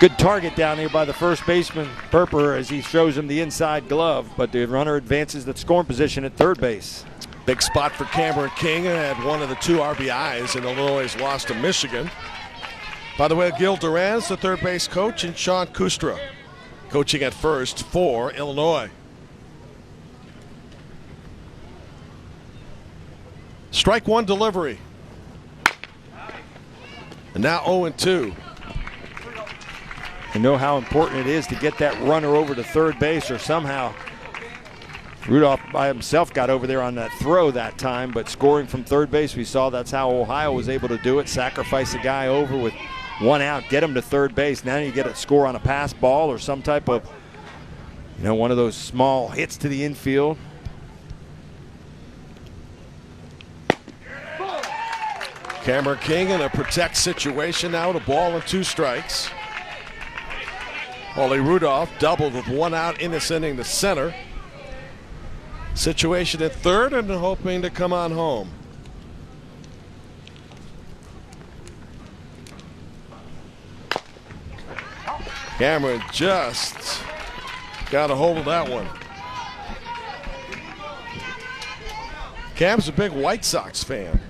good target down here by the first baseman, Perper, as he shows him the inside glove, but the runner advances to scoring position at third base. Big spot for Cameron King, who had one of the 2 RBIs in Illinois' loss to Michigan. By the way, Gil Duran's the third base coach, and Sean Kustra coaching at first for Illinois. Strike 1 delivery. And now 0-2. You know how important it is to get that runner over to third base, or somehow Rudolph by himself got over there on that throw that time, but scoring from third base, we saw that's how Ohio was able to do it, sacrifice a guy over with one out, get him to third base. Now you get a score on a pass ball or some type of, one of those small hits to the infield. Cameron King in a protect situation now, with a ball and 2 strikes. Paulie Rudolph doubled with 1 out in this inning to center. Situation at third and hoping to come on home. Cameron just got a hold of that one. Cam's a big White Sox fan,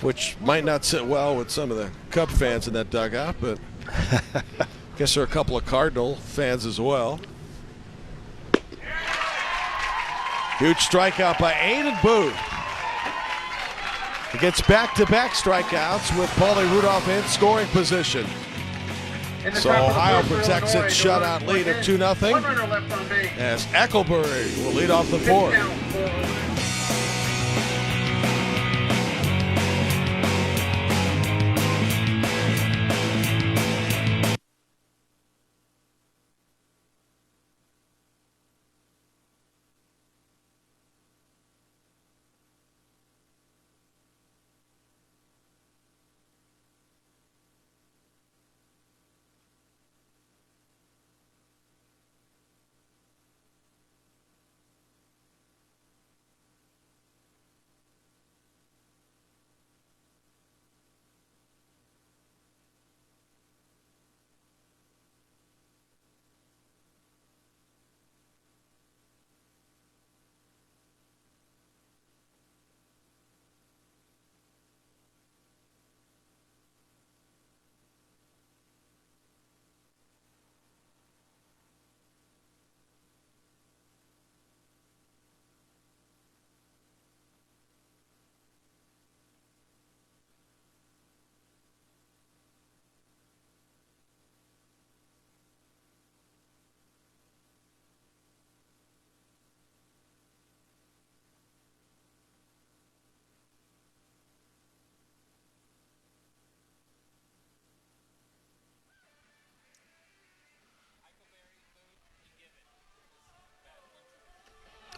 which might not sit well with some of the Cub fans in that dugout, but I guess there are a couple of Cardinal fans as well. Huge strikeout by Aiden Booth. He gets back-to-back strikeouts with Paulie Rudolph in scoring position. So Ohio protects its shutout lead of 2-0 as Eckelberry will lead off the 4th.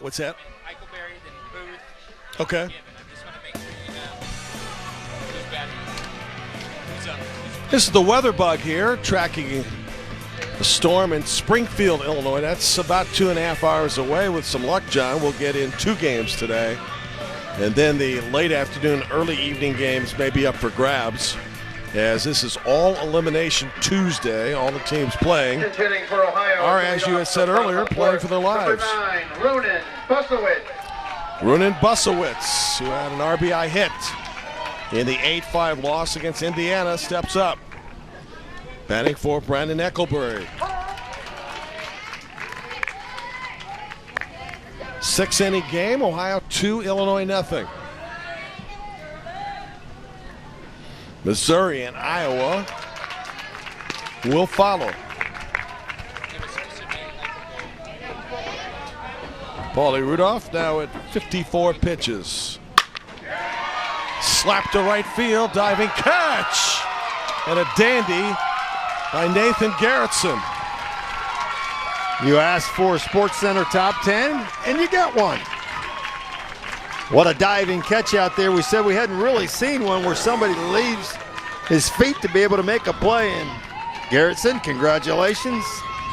What's that? Eichelberry, then Booth. Okay. I just want to make sure you know who's bad. Who's up? This is the weather bug here, tracking the storm in Springfield, Illinois. That's about 2.5 hours away. With some luck, John, we'll get in 2 games today. And then the late afternoon, early evening games may be up for grabs, as this is all elimination Tuesday. All the teams playing For Ohio, are, as you had said earlier, playing for their lives. Number 9, Ronan Busowitz. Ronan Busowitz, who had an RBI hit in the 8-5 loss against Indiana, steps up. Batting for Brandon Eckelberry. 6-inning game, Ohio 2, Illinois nothing. Missouri and Iowa will follow. Paulie Rudolph now at 54 pitches. Slapped to right field, diving catch, and a dandy by Nathan Gerritsen. You asked for a SportsCenter top 10, and you got one. What a diving catch out there. We said we hadn't really seen one where somebody leaves his feet to be able to make a play. And Gerritsen, congratulations.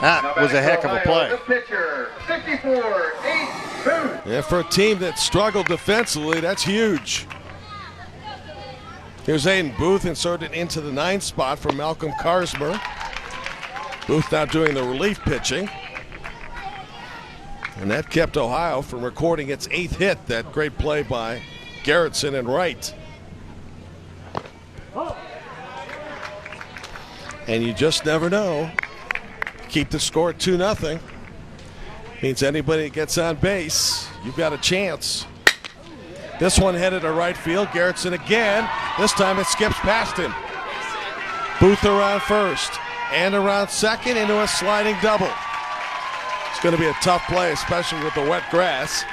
That was a heck of a play. The pitcher, 54, Ace Booth. Yeah, for a team that struggled defensively, that's huge. Here's Aiden Booth inserted into the 9th spot for Malcolm Karsmer. Booth now doing the relief pitching. And that kept Ohio from recording its 8th hit. That great play by Gerritsen and Wright. And you just never know. Keep the score at 2-0. Means anybody that gets on base, you've got a chance. This one headed to right field. Gerritsen again. This time it skips past him. Booth around first and around second into a sliding double. It's going to be a tough play, especially with the wet grass.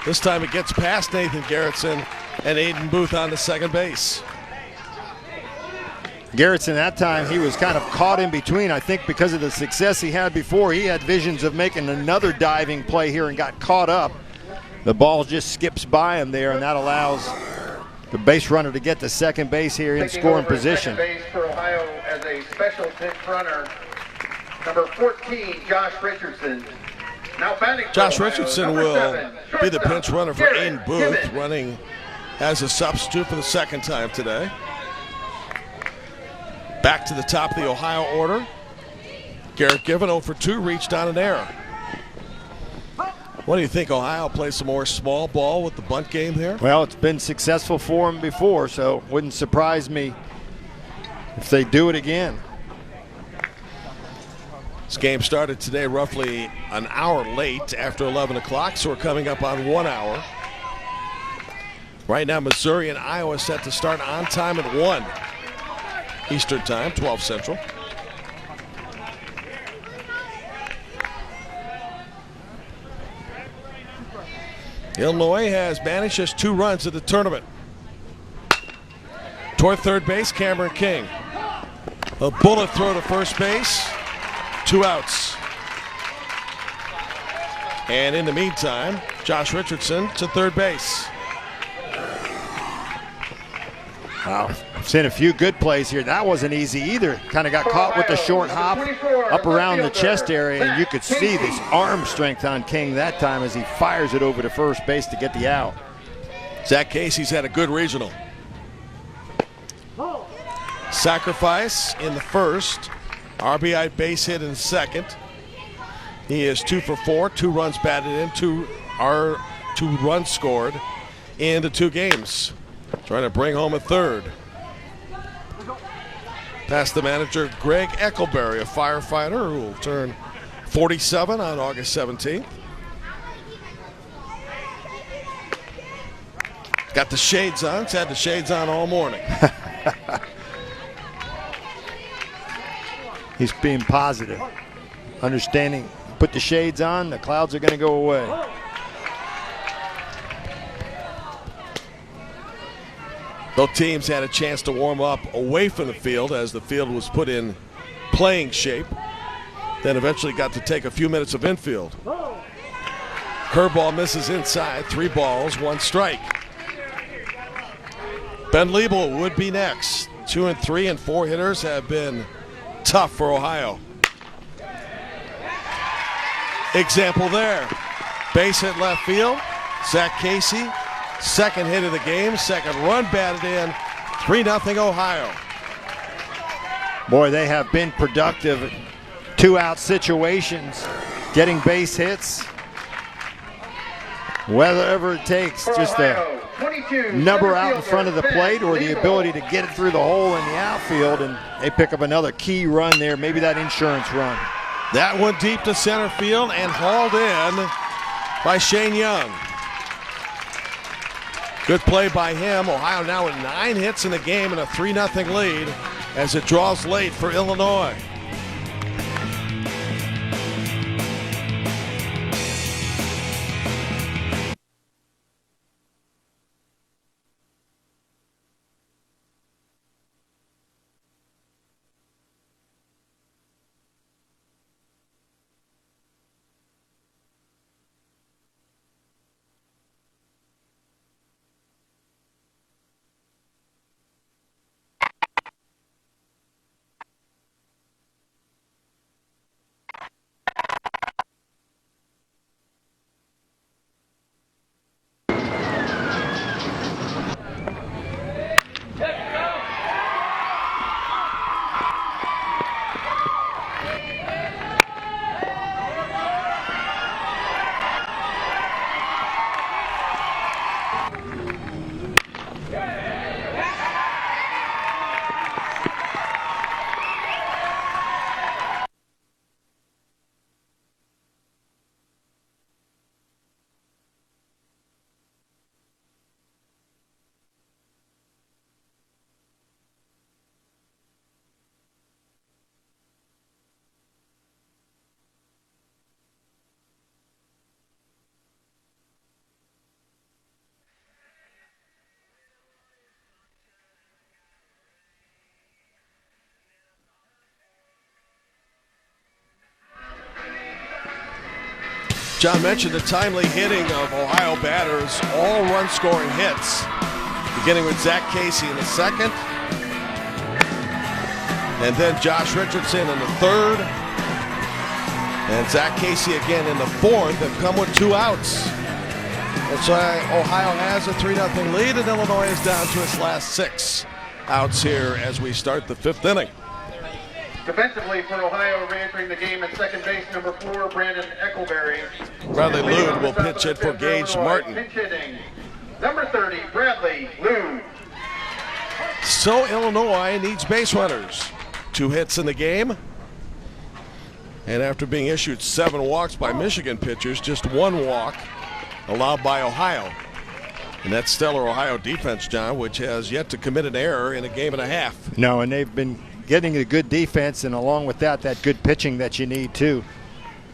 This time it gets past Nathan Gerritsen and Aiden Booth on to second base. Gerritsen, that time he was kind of caught in between. I think because of the success he had before, he had visions of making another diving play here and got caught up. The ball just skips by him there, and that allows the base runner to get to second base here in scoring position. Second base for Ohio as a special pinch runner, number 14, Josh Richardson. Now batting for Josh Ohio, Richardson number will 7, be the shortstop, pinch runner for Garrett Aiden Booth, Gibbons. running as a substitute for the second time today. Back to the top of the Ohio order. Garrett Given 0 for 2, reached on an error. What do you think? Ohio plays some more small ball with the bunt game there? Well, it's been successful for him before, so wouldn't surprise me if they do it again. This game started today roughly an hour late after 11 o'clock, so we're coming up on 1 hour. Right now, Missouri and Iowa set to start on time at 1 Eastern Time, 12 Central. Illinois has managed just 2 runs at the tournament. Toward third base, Cameron King. A bullet throw to first base, 2 outs. And in the meantime, Josh Richardson to third base. Wow, I've seen a few good plays here. That wasn't easy either. Kind of got caught with the short hop up around the chest area, and you could see this arm strength on King that time as he fires it over to first base to get the out. Zach Casey's had a good regional. Sacrifice in the first, RBI base hit in second. He is 2 for 4, 2 runs batted in, 2 runs scored in the 2 games. Trying to bring home a third. Past the manager, Greg Eckelberry, a firefighter who will turn 47 on August 17th. Got the shades on. He's had the shades on all morning. He's being positive, understanding. Put the shades on, the clouds are going to go away. Both teams had a chance to warm up away from the field as the field was put in playing shape. Then eventually got to take a few minutes of infield. Curveball misses inside, 3 balls, 1 strike. Ben Liebel would be next. 2 and 3 and 4 hitters have been tough for Ohio. Example there. Base hit left field. Zach Casey, second hit of the game, second run batted in. 3-0 Ohio. Boy, they have been productive. 2-out situations, getting base hits. Whatever it takes, just a number out in front of the plate or the ability to get it through the hole in the outfield, and they pick up another key run there, maybe that insurance run. That one deep to center field and hauled in by Shane Young. Good play by him. Ohio now with 9 hits in the game and a 3-0 lead as it draws late for Illinois. John mentioned the timely hitting of Ohio batters, all run-scoring hits, beginning with Zach Casey in the second, and then Josh Richardson in the third, and Zach Casey again in the fourth. Have come with 2 outs. That's why Ohio has a 3-0 lead, and Illinois is down to its last 6 outs here as we start the 5th inning. Defensively for Ohio, re-entering the game at second base, number 4, Brandon Eckelberry. Bradley Lude will pitch it for Gage Martin. Pinch hitting, number 30, Bradley Lude. So Illinois needs base runners. 2 hits in the game. And after being issued 7 walks by Michigan pitchers, just 1 walk allowed by Ohio. And that's stellar Ohio defense, John, which has yet to commit an error in a game and a half. No, and they've been getting a good defense, and along with that good pitching that you need too.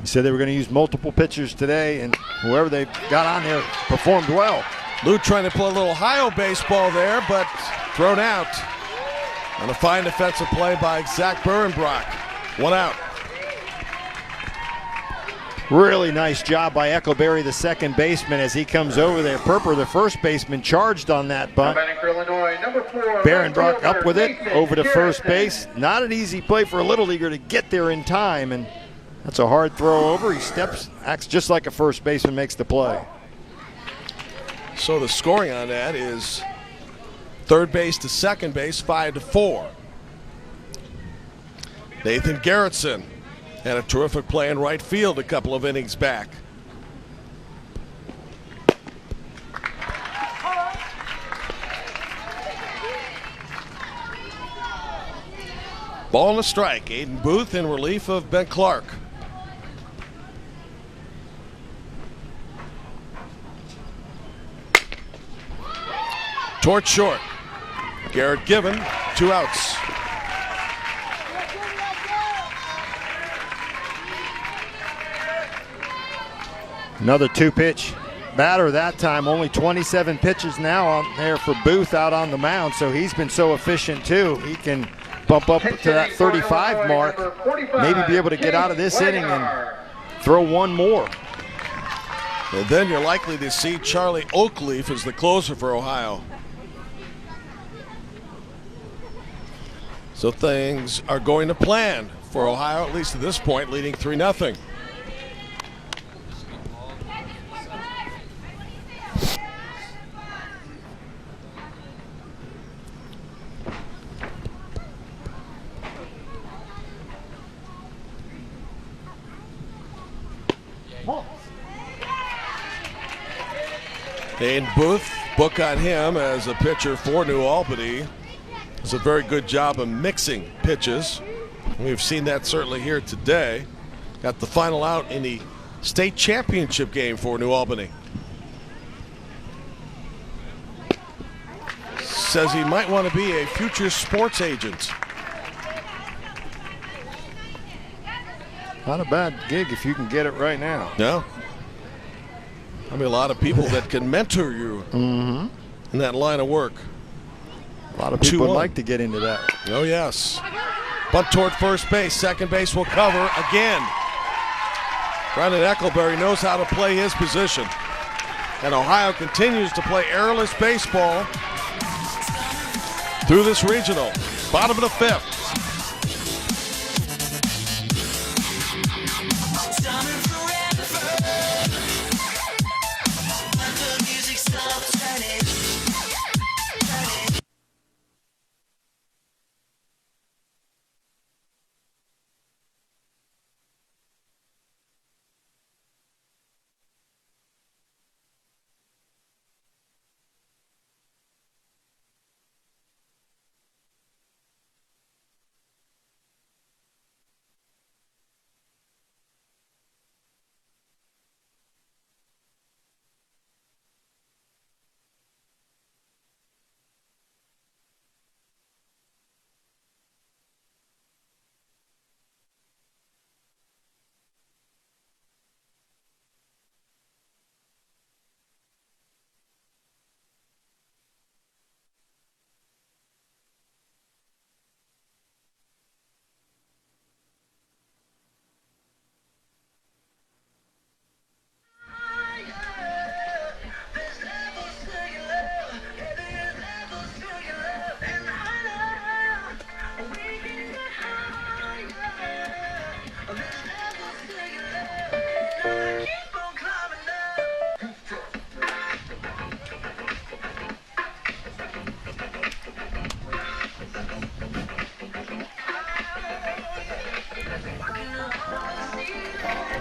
He said they were going to use multiple pitchers today, and whoever they got on there performed well. Lou trying to play a little Ohio baseball there, but thrown out on a fine defensive play by Zach Berenbrock. 1 out. Really nice job by Eckelberry, the second baseman, as he comes over there. Perper, the first baseman, charged on that bunt. Batting for Illinois, number 4, Berenbrock up with it, Nathan over to first Garrison. base. Not an easy play for a Little Leaguer to get there in time, and that's a hard throw over. He steps, acts just like a first baseman, makes the play. So the scoring on that is third base to second base, 5-4. Nathan Garrison had a terrific play in right field a couple of innings back. Ball and a strike. Aiden Booth in relief of Ben Clark. Toward short. Garrett Given, 2 outs. Another 2-pitch batter that time. Only 27 pitches now on there for Booth out on the mound, so he's been so efficient too. He can bump up to that 35 mark, maybe be able to get out of this inning and throw 1 more. And then you're likely to see Charlie Oakleaf as the closer for Ohio. So things are going to plan for Ohio, at least at this point, leading 3-0. And Booth, book on him as a pitcher for New Albany. Does a very good job of mixing pitches. We've seen that certainly here today. Got the final out in the state championship game for New Albany. Says he might want to be a future sports agent. Not a bad gig if you can get it right now. No. I mean, a lot of people that can mentor you in that line of work. A lot of people would 2-1. like to get into that. Oh, yes. Bunt toward first base. Second base will cover again. Brandon Eckelberry knows how to play his position. And Ohio continues to play errorless baseball through this regional. Bottom of the 5th.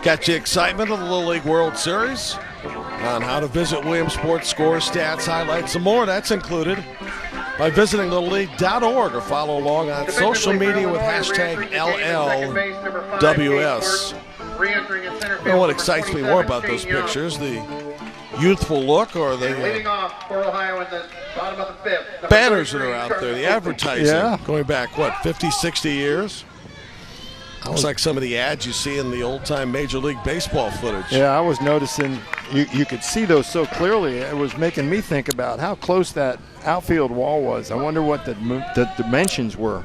Got the excitement of the Little League World Series. On how to visit Williamsport, scores, stats, highlights, and more. That's included by visiting littleleague.org or follow along on social media with hashtag LLWS. You know what excites me more about those pictures? The youthful look or the banners that are out there, the advertising going back, 50, 60 years? Looks like some of the ads you see in the old-time Major League Baseball footage. Yeah, I was noticing you could see those so clearly. It was making me think about how close that outfield wall was. I wonder what the dimensions were.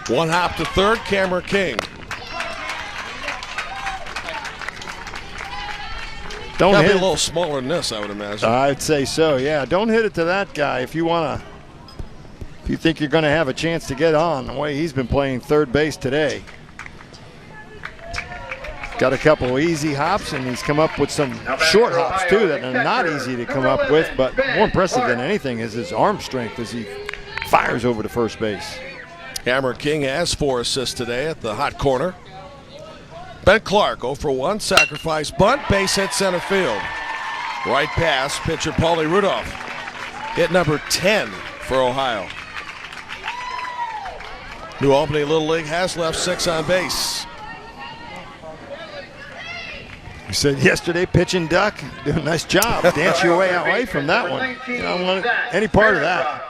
One hop to third, Cameron King. Don't Gotta hit be a it. little smaller than this, I would imagine. I'd say so, yeah. Don't hit it to that guy if you think you're going to have a chance to get on the way he's been playing third base today. Got a couple easy hops, and he's come up with some short hops too that are not easy to come up with, but more impressive than anything is his arm strength as he fires over to first base. Cameron King has 4 assists today at the hot corner. Ben Clark 0 for 1, sacrifice bunt, base hit center field. Right pass, pitcher Paulie Rudolph. Hit number 10 for Ohio. New Albany Little League has left 6 on base. You said yesterday, pitch and duck, do a nice job. Dance your way away from that one. You don't want any part of that.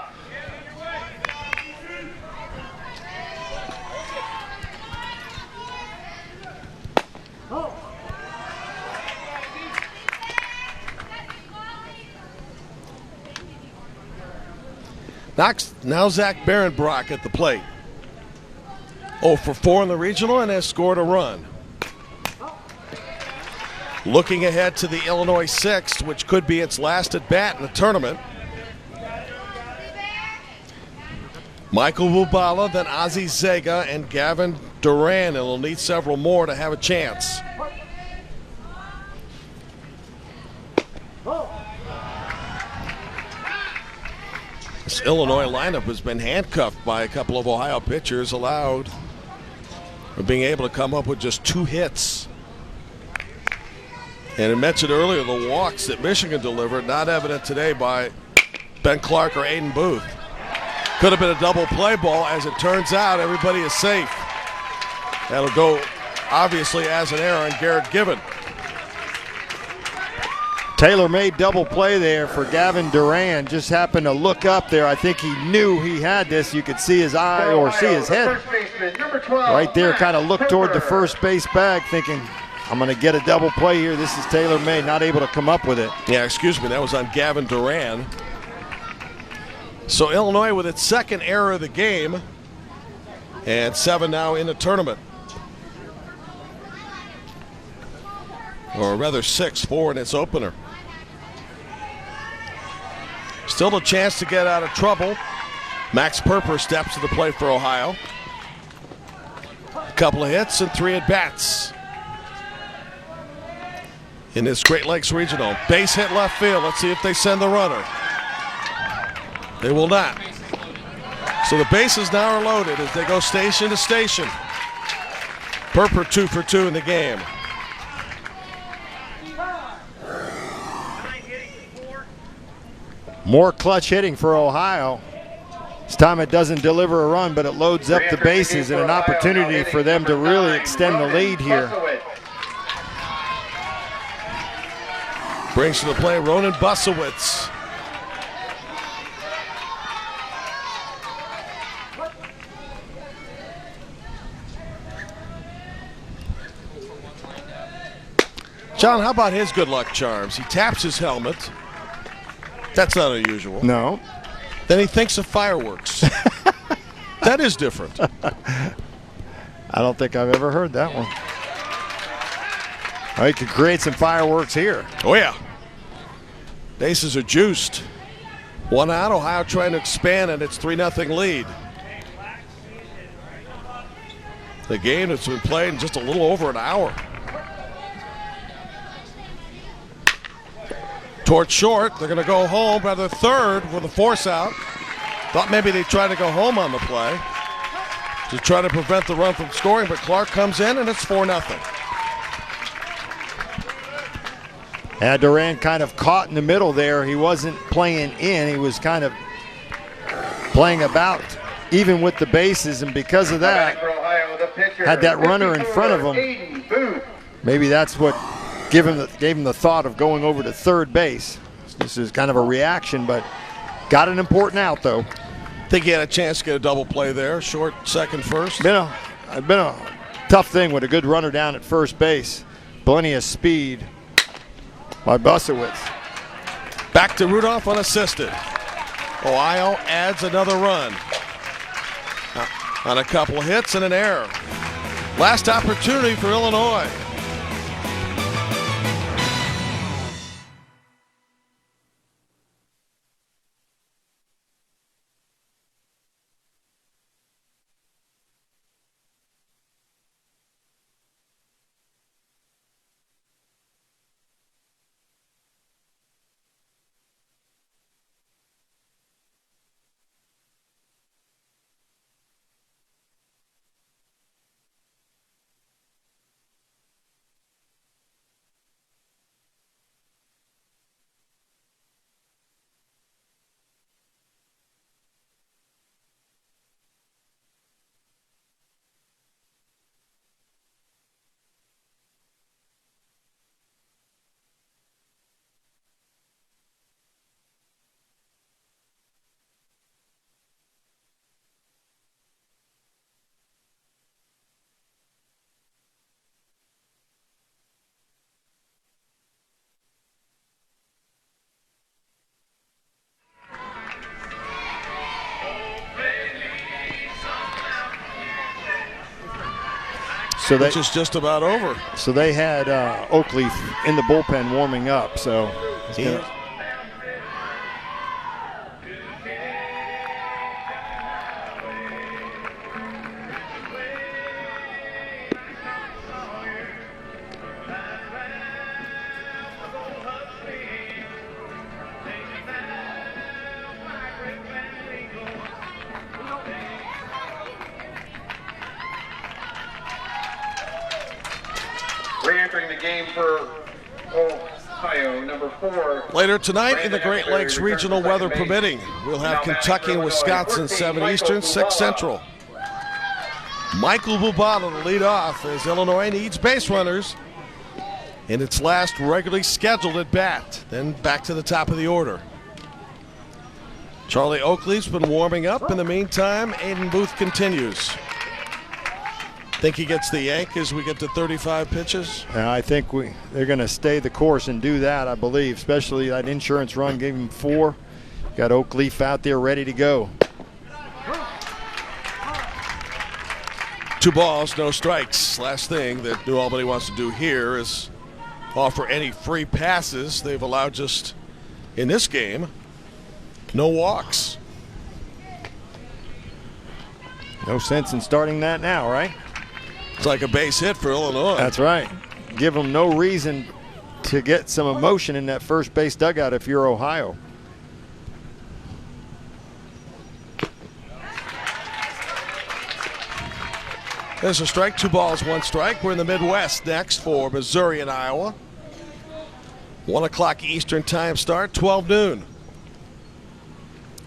Now Zach Barenbrock at the plate. 0 for 4 in the regional and has scored a run. Looking ahead to the Illinois 6th, which could be its last at bat in the tournament. Michael Wubala, then Ozzie Zega and Gavin Duran, and will need several more to have a chance. This Illinois lineup has been handcuffed by a couple of Ohio pitchers, allowed for being able to come up with just 2 hits. And I mentioned earlier the walks that Michigan delivered, not evident today by Ben Clark or Aiden Booth. Could have been a double play ball. As it turns out, everybody is safe. That'll go obviously as an error on Garrett Gibbon. Tailor-made double play there for Gavin Duran. Just happened to look up there. I think he knew he had this. You could see his eye or see his head right there, kind of look toward the first base bag thinking, I'm going to get a double play here. This is tailor-made, not able to come up with it. Yeah, excuse me, that was on Gavin Duran. So Illinois with its second error of the game, and 7 now in the tournament. Or rather 6, 4 in its opener. Still a chance to get out of trouble. Max Perper steps to the plate for Ohio. A couple of hits and 3 at-bats in this Great Lakes Regional. Base hit left field. Let's see if they send the runner. They will not. So the bases now are loaded as they go station to station. Perper 2 for 2 in the game. More clutch hitting for Ohio. This time it doesn't deliver a run, but it loads up the bases and an opportunity for them to really extend the lead here. Brings to the play Ronan Busowitz. John, how about his good luck charms? He taps his helmet. That's not unusual. No. Then he thinks of fireworks. That is different. I don't think I've ever heard that one. Oh, he could create some fireworks here. Oh, yeah. Bases are juiced. 1 out, Ohio trying to expand and its 3-0 lead. The game that's been played in just a little over an hour. Towards short, they're going to go home, rather third with a force out. Thought maybe they'd try to go home on the play to try to prevent the run from scoring, but Clark comes in and it's 4-0. Duran kind of caught in the middle there. He wasn't playing in. He was kind of playing about even with the bases, and because of that, had that runner in front of him. Maybe that's what gave him the thought of going over to third base. This is kind of a reaction, but got an important out, though. Think he had a chance to get a double play there. Short second, first. Been a tough thing with a good runner down at first base. Plenty of speed by Busewitz. Back to Rudolph unassisted. Ohio adds another run on a couple of hits and an error. Last opportunity for Illinois. Which is just about over. So they had Oakleaf in the bullpen warming up. So Re-entering the game for Ohio, number 4. Later tonight in the Great Lakes Regional, weather permitting, we'll have Kentucky and Wisconsin 7 Eastern, 6 Central. Michael Bubala to lead off as Illinois needs base runners in its last regularly scheduled at bat. Then back to the top of the order. Charlie Oakley's been warming up. In the meantime, Aiden Booth continues. Think he gets the yank as we get to 35 pitches? And I think they're going to stay the course and do that, I believe, especially that insurance run gave him 4. Got Oakleaf out there ready to go. 2 balls, no strikes. Last thing that New Albany wants to do here is offer any free passes. They've allowed just, in this game, no walks. No sense in starting that now, right? It's like a base hit for Illinois. That's right. Give them no reason to get some emotion in that first base dugout if you're Ohio. There's a strike, 2 balls, 1 strike. We're in the Midwest next for Missouri and Iowa. 1 o'clock Eastern time start, 12 noon.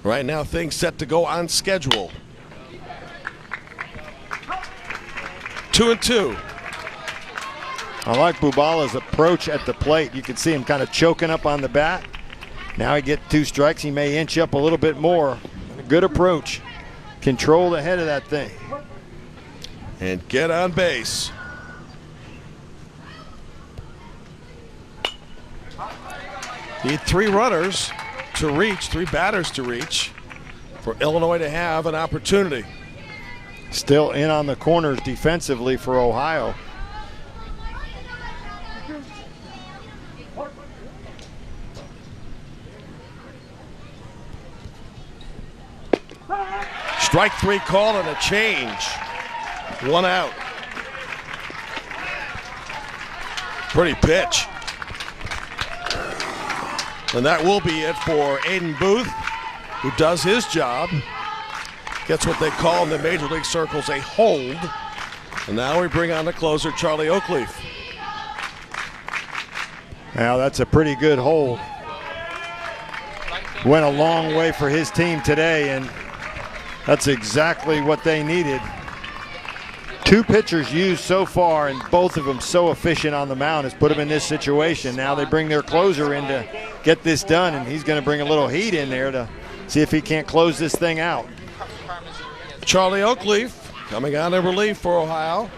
Right now things set to go on schedule. 2-2. I like Bubala's approach at the plate. You can see him kind of choking up on the bat. Now he gets 2 strikes. He may inch up a little bit more. Good approach. Control the head of that thing. And get on base. Need 3 runners to reach, 3 batters to reach for Illinois to have an opportunity. Still in on the corners defensively for Ohio. Strike 3 called and a change. 1 out. Pretty pitch. And that will be it for Aiden Booth, who does his job. Gets what they call in the Major League circles a hold. And now we bring on the closer, Charlie Oakleaf. Now that's a pretty good hold. Went a long way for his team today, and that's exactly what they needed. 2 pitchers used so far, and both of them so efficient on the mound has put them in this situation. Now they bring their closer in to get this done, and he's going to bring a little heat in there to see if he can't close this thing out. Charlie Oakleaf coming on in relief for Ohio.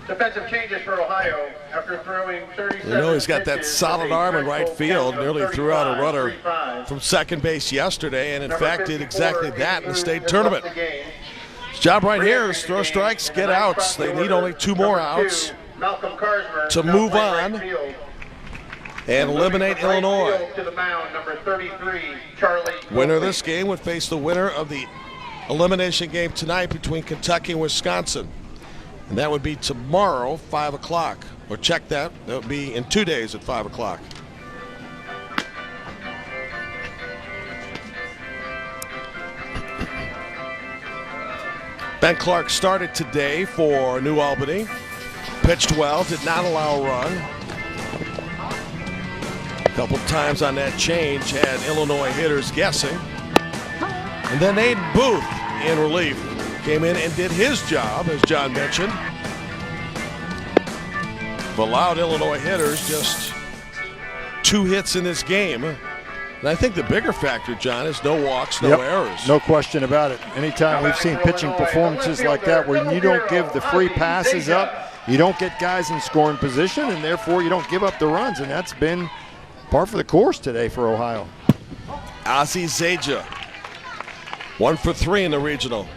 Defensive changes for Ohio after throwing 37 You know he's got that pitches solid with a arm in right threshold field. count of Nearly threw out a runner 35. from second base yesterday, and in Number fact did 54, exactly that in the state has tournament. left the game. His job right here is Re-entering throw the strikes, game in get the ninth outs. spot They in need order. only 2 more Number 2, outs Malcolm Karsmer, to now move playing on right field. and eliminate Moving from right Illinois. field to the mound, number 33, Charlie Winner of Oakley. this game would face the winner of the elimination game tonight between Kentucky and Wisconsin. And that would be tomorrow, 5 o'clock. Or check that. That would be in 2 days at 5 o'clock. Ben Clark started today for New Albany. Pitched well, did not allow a run. A couple times on that change had Illinois hitters guessing. And then Aiden Booth in relief came in and did his job, as John mentioned. Allowed Illinois hitters just 2 hits in this game. And I think the bigger factor, John, is no walks, no errors. No question about it. Anytime we've seen pitching performances like that where you don't give the free passes up, you don't get guys in scoring position, and therefore you don't give up the runs. And that's been par for the course today for Ohio. Ozzie Zaja, 1 for 3 in the regional.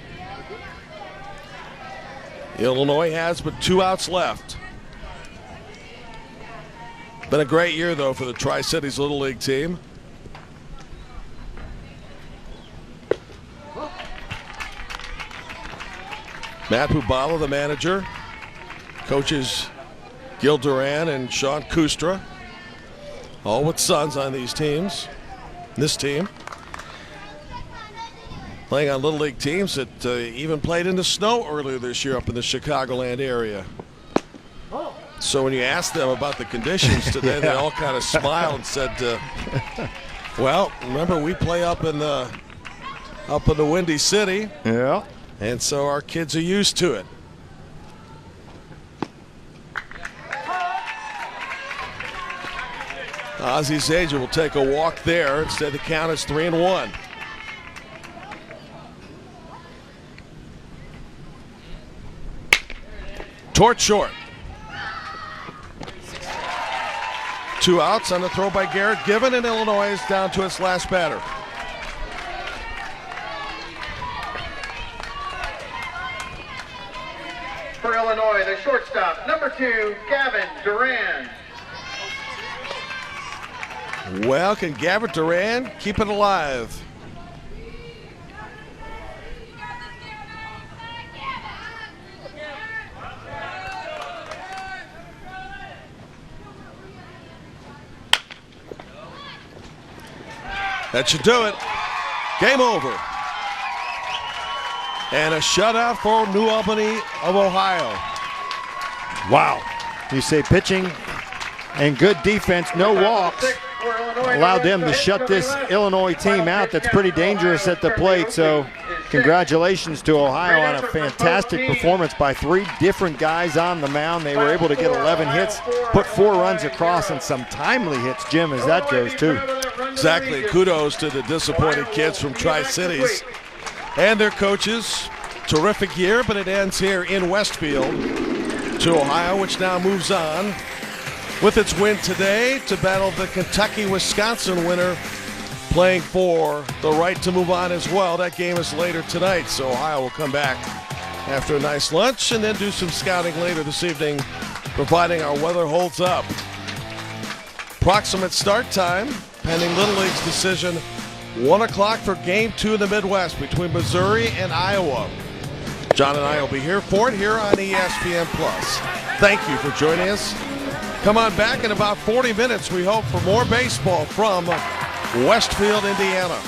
Illinois has but 2 outs left. Been a great year, though, for the Tri-Cities Little League team. Matt Pubala, the manager, coaches Gil Duran and Sean Kustra, all with sons on these teams. This team playing on Little League teams that even played in the snow earlier this year up in the Chicagoland area. So when you asked them about the conditions today, they all kind of smiled and said, well, remember we play up in the Windy City. Yeah. And so our kids are used to it. Ozzie Zaja will take a walk there. Instead, the count is 3-1. Toward short. 2 outs on the throw by Garrett Given, and Illinois is down to its last batter. For Illinois, the shortstop, number 2, Gavin Duran. Well, can Gavin Duran keep it alive? That should do it. Game over. And a shutout for New Albany of Ohio. Wow. You say pitching and good defense, no walks, allowed them to shut this Illinois team out that's pretty dangerous at the plate. So congratulations to Ohio on a fantastic performance by 3 different guys on the mound. They were able to get 11 hits, put 4 runs across, and some timely hits, Jim, as that goes too. Exactly. Kudos to the disappointed kids from Tri-Cities and their coaches. Terrific year, but it ends here in Westfield to Ohio, which now moves on with its win today to battle the Kentucky-Wisconsin winner, playing for the right to move on as well. That game is later tonight, so Ohio will come back after a nice lunch and then do some scouting later this evening, providing our weather holds up. Approximate start time, pending Little League's decision, 1 o'clock for Game 2 in the Midwest between Missouri and Iowa. John and I will be here for it here on ESPN+. Thank you for joining us. Come on back in about 40 minutes, we hope, for more baseball from Westfield, Indiana.